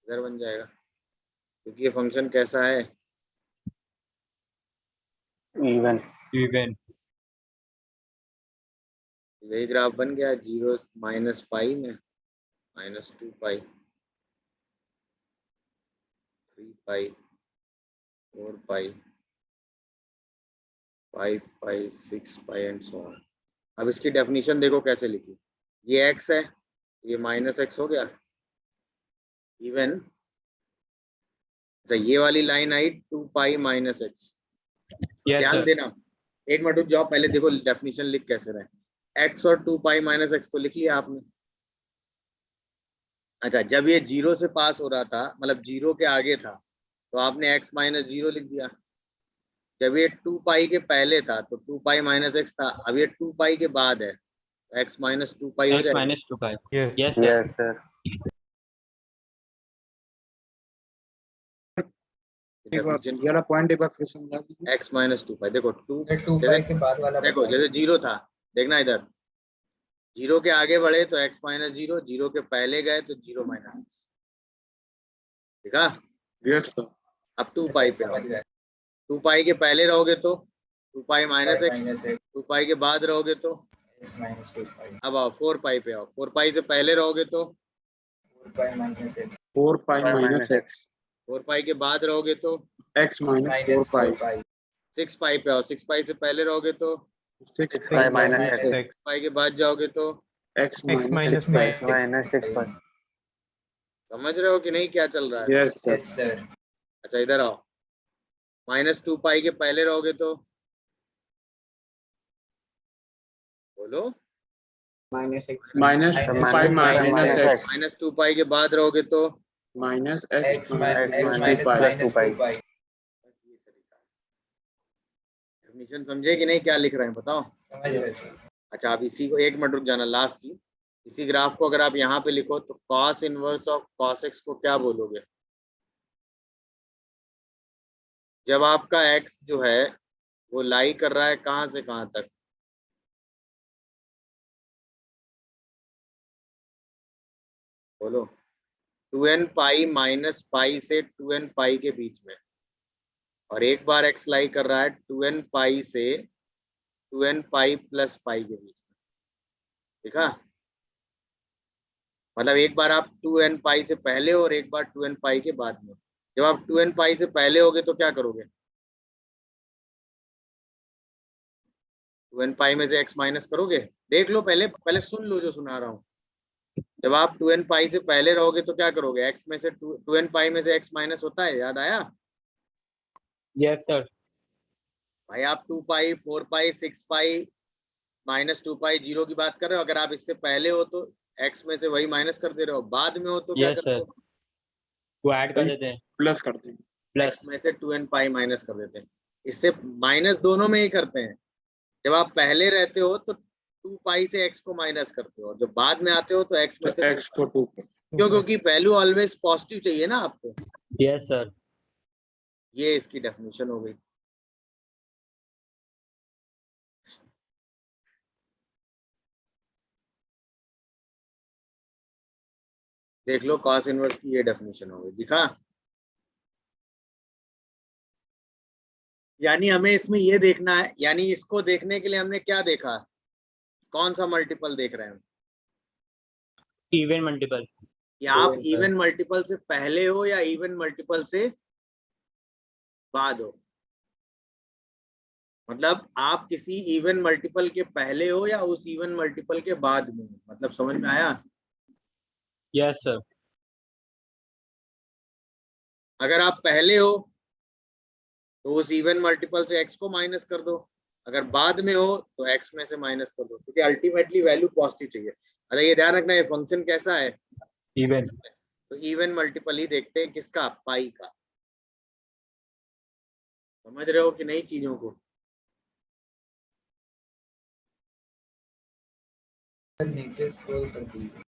इधर बन जाएगा, क्योंकि ये फंक्शन कैसा है, इवन। इवन। यही ग्राफ बन गया 0 माइनस पाई में minus 2 pi 3 pi 4 pi 5 pi 6 pi and so on. अब इसकी डेफिनेशन देखो कैसे लिखी, ये x है, ये माइनस x हो गया इवन। अच्छा ये वाली लाइन आई 2 पाई माइनस x। यस ध्यान सर। देना, एक मिनट रुक जाओ, पहले देखो डेफिनेशन लिख कैसे रहे, x और 2 पाई माइनस x तो लिख लिया आपने। अच्छा जब ये 0 से पास हो रहा था, मतलब 0 के आगे था, तो आपने x माइनस 0 लिख दिया। जब ये 2 पाई के पहले था तो 2 पाई माइनस x था, अब ये 2 पाई के बाद है, तो x माइनस 2 पाई हो एक्स जाएगा। Minus 2 pi. Yes yes sir. Yes sir. एक बार डेफिनेशन ये वाला पॉइंट एक बार फिर समझा दीजिए। x माइनस 2 पाई, देखो 2 ये 2 पाई के बाद वाला देखो बताइए। जैसे 0 था, देखना इधर 0 के आगे बढ़े तो x माइनस 0, 0 के पहले गए तो 0 माइनस x, देखा। Yes sir. अब 2 पाई पे समझ आओ, गए। 2 पाई के पहले रहोगे तो 2 पाई माइनस x, माइनस 2 पाई के बाद रहोगे तो, x माइनस 2 पाई अब आओ 4 पाई पे आओ, 4 पाई से पहले रहोगे तो 4 pi minus 1 4 pi minus x 4 पाई के बाद रहोगे तो x माइनस 4 माइनस 4 पाई पाई 6 पाई पे आओ, 6 पाई से पहले रहोगे तो 6 पाई पाई माइनस माइनस x 6 पाई के बाद जाओगे तो, x x minus 6 minus pi. Minus 6 पाई। समझ रहे हो कि नहीं क्या चल रहा है। Yes sir. Yes sir. अच्छा इधर आओ, माइनस 2 पाई के पहले रहोगे तो बोलो, minus x minus 2 pi minus x minus 2 पाई के बाद रहोगे तो, minus x x minus 2 minus pi. Minus 2 पाई। ये तरीका है। डेफिनेशन समझे कि नहीं क्या लिख रहे हैं बताओ। समझ गए सर। अच्छा अब इसी को एक मिनट रुक जाना, लास्ट चीज, इसी ग्राफ को अगर आप यहाँ पे लिखो तो cos inverse of cos x को क्या बोलोगे, जब आपका x जो है वो लाई कर रहा है कहाँ से कहाँ तक, बोलो 2n पाई माइनस पाई से 2n पाई के बीच में, और एक बार x लाई कर रहा है 2n पाई से 2n पाई प्लस पाई के बीच में, देखा। मतलब एक बार आप 2n पाई से पहले और एक बार 2n पाई के बाद में। जब आप 2n पाई से पहले होगे तो क्या करोगे, 2n पाई में से x माइनस करोगे, देख लो पहले पहले सुन लो जो सुना रहा हूँ। जब आप 2n पाई से पहले रहोगे तो क्या करोगे, x में से 2n पाई में से x माइनस होता है, याद आया। Yes sir. भाई आप 2 पाई 4 पाई 6 पाई माइनस 2 पाई 0 की बात कर रहे हो, अगर आप इससे पहले हो तो x में से वही माइनस कर दे रहे हो, बाद में हो तो क्या यस करते सर। हो, वो ऐड कर देते हैं। प्लस कर देंगे। प्लस। x में से 2n पाई माइनस कर देते हैं। इससे माइनस दोनों में ही करते हैं, जब आप पहले रहते हो तो 2 पाई से x को माइनस करते हो, और जब बाद में आते हो तो x में तो से x को 2 क्यों, क्योंकि वैल्यू ऑलवेज पॉजिटिव चाहिए ना आपको। Yes sir. ये इसकी डेफिनेशन हो गई। देख लो cos इनवर्स की ये डेफिनेशन हो गई, दिखा। यानी हमें इसमें ये देखना है, यानी इसको देखने के लिए हमने क्या देखा, कौन सा मल्टीपल देख रहे हैं, इवन मल्टीपल। या आप इवन मल्टीपल से पहले हो या इवन मल्टीपल से बाद हो, मतलब आप किसी इवन मल्टीपल के पहले हो या उस इवन मल्टीपल के बाद में हो, मतलब समझ में आया। Yes sir. अगर आप पहले हो तो उस इवन मल्टीपल से x को माइनस कर दो, अगर बाद में हो तो x में से माइनस कर दो, क्योंकि अल्टीमेटली वैल्यू पॉजिटिव चाहिए। अच्छा ये ध्यान रखना, ये फंक्शन कैसा है, इवन। तो इवन मल्टीपल ही देखते हैं, किसका, पाई का। समझ रहे हो कि नहीं चीजों को? नीचे स्क्रॉल कर दीजिए।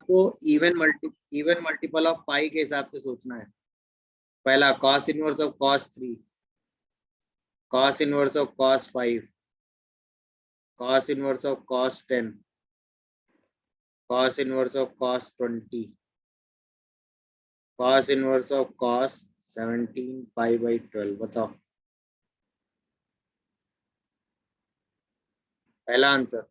तो इवन मल्टीपल ऑफ पाई के हिसाब से सोचना है। पहला cos inverse of cos 3, cos inverse of cos 5, cos inverse of cos 10, cos inverse of cos 20, cos inverse of cos 17 pi by 12। बताओ पहला आंसर।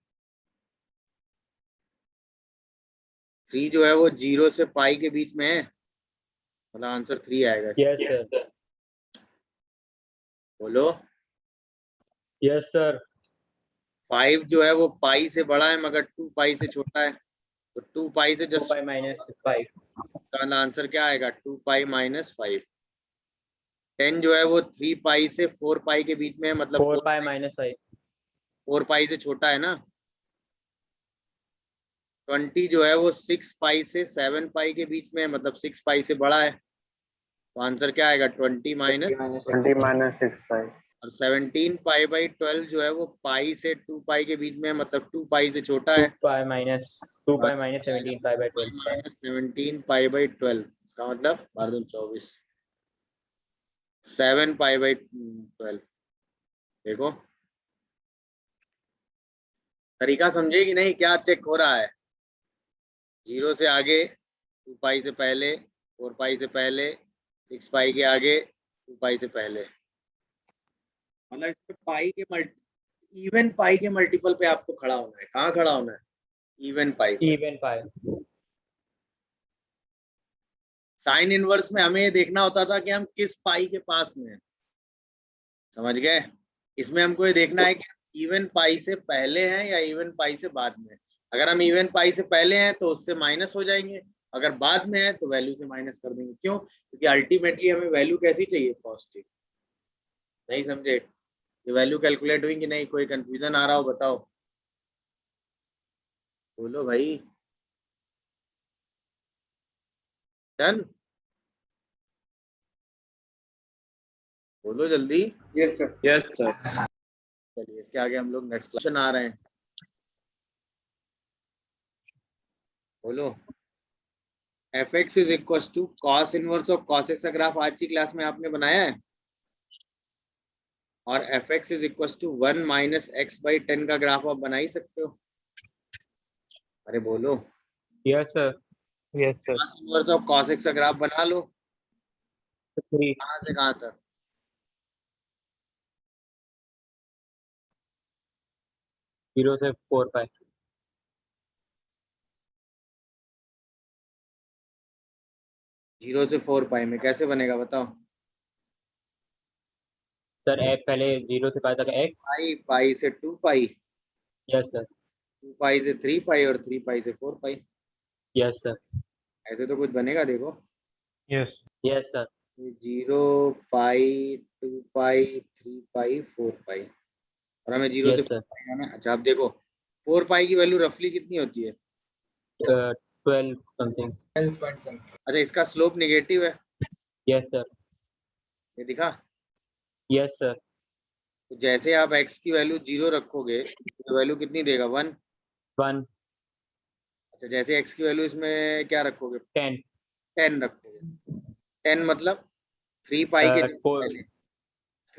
3 जो है वो 0 से पाई के बीच में है, मतलब आंसर 3 आएगा। Yes sir. बोलो। Yes sir. 5 जो है वो पाई से बड़ा है मगर 2 पाई से छोटा है, तो 2 पाई से 2 जस्ट पाई माइनस 5। आंसर क्या आएगा, 2 पाई माइनस 5। 10 जो है वो 3 पाई से 4 पाई के बीच में है, मतलब 4 पाई माइनस 5। 4 पाई से छोटा है ना। 20 जो है वो 6 पाई से 7 पाई के बीच में है, मतलब 6 पाई से बड़ा है, तो आंसर क्या आएगा, 20 माइनस। 20 माइनस 6 पाई। और 17 पाई बाई 12 जो है वो पाई से 2 पाई के बीच में है, मतलब 2 पाई से छोटा है। 2 pi minus 17 pi by 12। Minus 17 pi by 12, इसका मतलब 12 24, 7 पाई बाई 12। देखो तरीका समझे कि नहीं, क्या चेक हो रहा है। 0 से आगे, 2 पाई से पहले, 4 पाई से पहले, 6 पाई के आगे, 2 पाई से पहले, मतलब इसमें पाई के इवन पाई के मल्टीपल पे आपको खड़ा होना है। कहाँ खड़ा होना है, इवन पाई पे। इवन पाई। साइन इनवर्स में हमें ये देखना होता था कि हम किस पाई के पास में हैं, समझ गए। इसमें हमको ये देखना है कि इवन पाई से पहले हैं या इवन पाई से बाद में। अगर हम इवन पाई से पहले हैं तो उससे माइनस हो जाएंगे, अगर बाद में है तो वैल्यू से माइनस कर देंगे। क्यों, क्योंकि अल्टीमेटली हमें वैल्यू कैसी चाहिए, पॉजिटिव। नहीं समझे, ये वैल्यू कैलकुलेट हुई कि नहीं, कोई कंफ्यूजन आ रहा हो बताओ, बोलो भाई। डन, बोलो जल्दी। Yes sir. Yes sir. चलिए इसके आगे हम लोग नेक्स्ट क्वेश्चन आ रहे हैं, बोलो। fx is equal to cos inverse of cos x का ग्राफ आज की क्लास में आपने बनाया है, और fx is equal to 1 minus x by 10 का ग्राफ आप बना ही सकते हो। अरे बोलो। Yes sir. Yes sir. Cos inverse of cos x का ग्राफ बना लो, 3। कहाँ से कहाँ तक, 0 से 4 पाई। 0 से 4 पाई में कैसे बनेगा बताओ। सर f पहले 0 से पाई तक x। पाई, पाई से 2 पाई, यस सर। 2 पाई से 3 पाई, और 3 पाई से 4 पाई। Yes sir. ऐसे तो कुछ बनेगा, देखो। यस। Yes sir. 0 पाई, 2 पाई, 3 पाई, 4 पाई, और हमें 0 से यस 4 सर। पाई जाना है। अच्छा आप देखो 4 पाई की वैल्यू रफली कितनी होती है, 12 समथिंग। 12 point something. अच्छा इसका स्लोप निगेटिव है, यस सर। ये दिखा। Yes sir. तो जैसे आप x की वैल्यू 0 रखोगे तो वैल्यू कितनी देगा, 1। 1। अच्छा जैसे x की वैल्यू इसमें क्या रखोगे, 10। 10 रखोगे। 10 मतलब 3 पाई के just 4। पहले,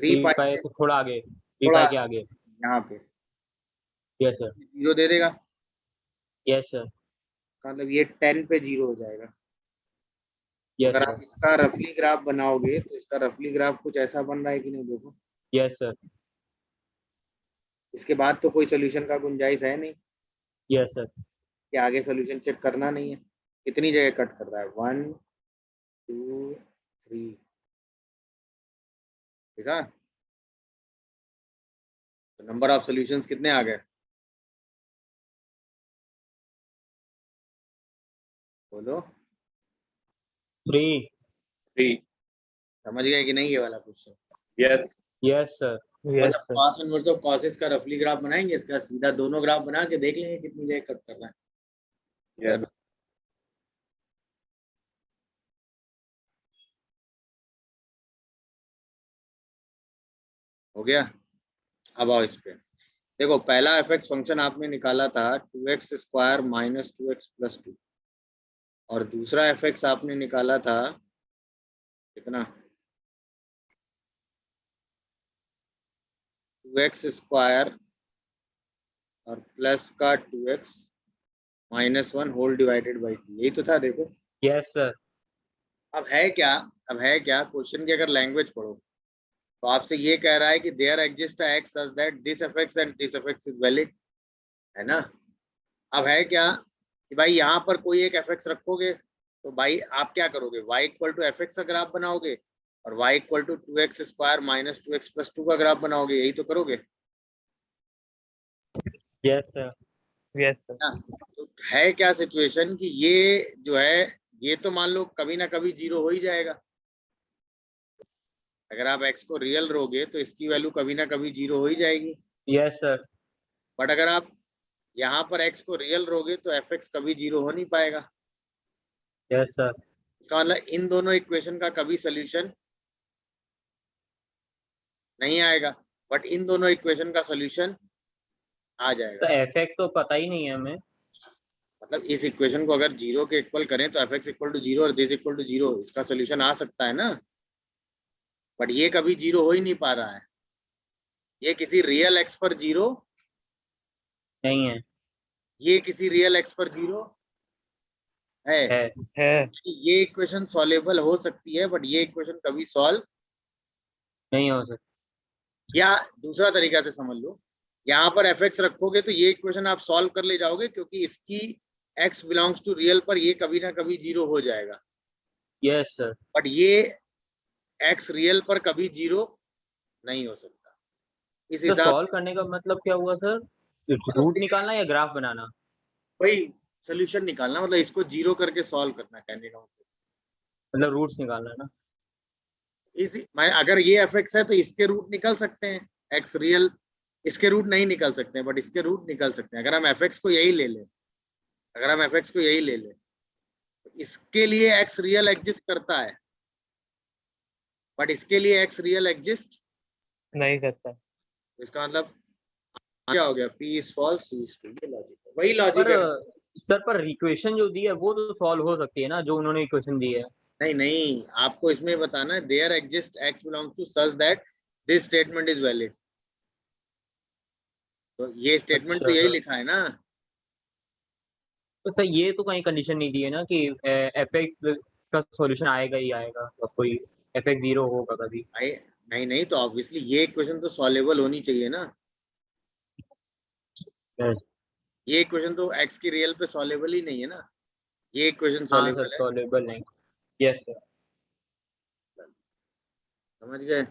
3 3 पाई पाई से से थोड़ा आगे, 3 थोड़ा पाई के आगे। यहाँ पे यस सर। 0 दे देगा, यस सर। मतलब ये 10 पे 0 हो जाएगा। तो यस अगर सर। आप इसका रफली ग्राफ बनाओगे तो इसका रफली ग्राफ कुछ ऐसा बन रहा है कि नहीं, देखो। Yes sir. इसके बाद तो कोई सोल्यूशन का गुंजाइश है नहीं यस सर। कि आगे सोल्यूशन चेक करना नहीं है। कितनी जगह कट कर रहा है, 1 2 3, देखा। तो नंबर ऑफ सॉल्यूशंस कितने आ गए, बोलो 3 3 समझ गए कि नहीं ये वाला क्वेश्चन? यस यस सर बस यस अब sir cos inverse of cos का रफली ग्राफ बनाएंगे, इसका सीधा दोनों ग्राफ बना के देख लेंगे कितनी जगह कट करना है। यस हो गया। अब आओ इस पे, देखो पहला fx फंक्शन आपने निकाला था 2x square minus 2x plus 2, और दूसरा fx आपने निकाला था कितना, 2x स्क्वायर और प्लस का 2x minus 1 whole divided by 2, यही तो था। देखो यस सर अब है क्या, क्वेश्चन की अगर लैंग्वेज पढ़ो तो आपसे ये कह रहा है कि there exist a x such that this fx and this fx is valid, है ना। अब है क्या कि भाई यहाँ पर कोई एक fx रखोगे तो भाई आप क्या करोगे, y इक्वल टू fx का ग्राफ बनाओगे और y equal to 2x square minus 2x plus 2 का ग्राफ बनाओगे, यही तो करोगे यस सर यस सर ना। तो है क्या सिचुएशन कि ये जो है ये तो मान लो कभी ना कभी जीरो हो ही जाएगा। अगर आप x को रियल रोगे तो इसकी वैल्यू कभी ना कभी जीरो हो ही जाएगी। यस सर बट अगर आप यहाँ पर x को रियल रोगे तो fx कभी जीरो हो नहीं पाएगा। यस सर इसका मतलब इन दोनों इक्वेशन का कभी सोल्यूशन नहीं आएगा, बट इन दोनों इक्वेशन का सोल्यूशन आ तो जाएगा। fx तो पता ही नहीं है हमें। मतलब इस इक्वेशन को अगर जीरो के इक्वल करें तो fx इक्वल टू जीरो और दिस इक्वल टू जीरो, इसका सोल्यूशन आ सकता है ना, बट ये कभी जीरो हो ही नहीं पा रहा है। ये किसी रियल एक्स पर जीरो नहीं है ये किसी रियल एक्स पर जीरो है। है ये इक्वेशन सॉल्वेबल हो सकती है बट ये इक्वेशन कभी सॉल्व, नहीं हो सकता। या दूसरा तरीका से समझ लो, यहाँ पर fx रखोगे तो ये इक्वेशन आप सॉल्व कर ले जाओगे क्योंकि इसकी x बिलोंग्स टू रियल पर ये कभी ना कभी जीरो हो जाएगा, यस सर बट ये x रियल पर कभी जीरो नहीं हो सकता। इस तो हिसाब सॉल्व करने का मतलब क्या हुआ सर, रूट निकालना या ग्राफ बनाना? वही सोल्यूशन निकालना, मतलब इसको जीरो करके सॉल्व करना, कहने का मतलब मतलब रूट्स निकालना है ना। मैं अगर ये fx है तो इसके रूट निकल सकते हैं, x रियल इसके रूट नहीं निकल सकते हैं बट इसके रूट निकल सकते हैं। अगर हम fx को यही ले लें तो इसके लिए x रियल एग्जिस्ट करता है बट इसके लिए x रियल एग्जिस्ट, नहीं करता। इसका मतलब क्या हो गया, p is false c is true, ये लॉजिक है, वही लॉजिक पर है। सर पर इक्वेशन जो दी है वो तो सॉल्व हो सकती है ना, जो उन्होंने इक्वेशन दी है। नहीं आपको इसमें बताना है there exist x belongs to such that this statement is valid, तो ये स्टेटमेंट तो अच्छा यही लिखा है ना। तो सर ये तो कहीं कंडीशन नहीं दी है ना कि fx का सॉल्यूशन आएगा ही आएगा, और कोई fx जीरो होगा कभी। नहीं तो ऑब्वियसली ये इक्वेशन तो सॉल्वेबल होनी चाहिए ना। Yes. ये इक्वेशन तो x की रियल पे सॉल्वेबल ही नहीं है ना, ये इक्वेशन हाँ सर सॉल्वेबल है। सॉल्वेबल नहीं। यस सर समझ गए।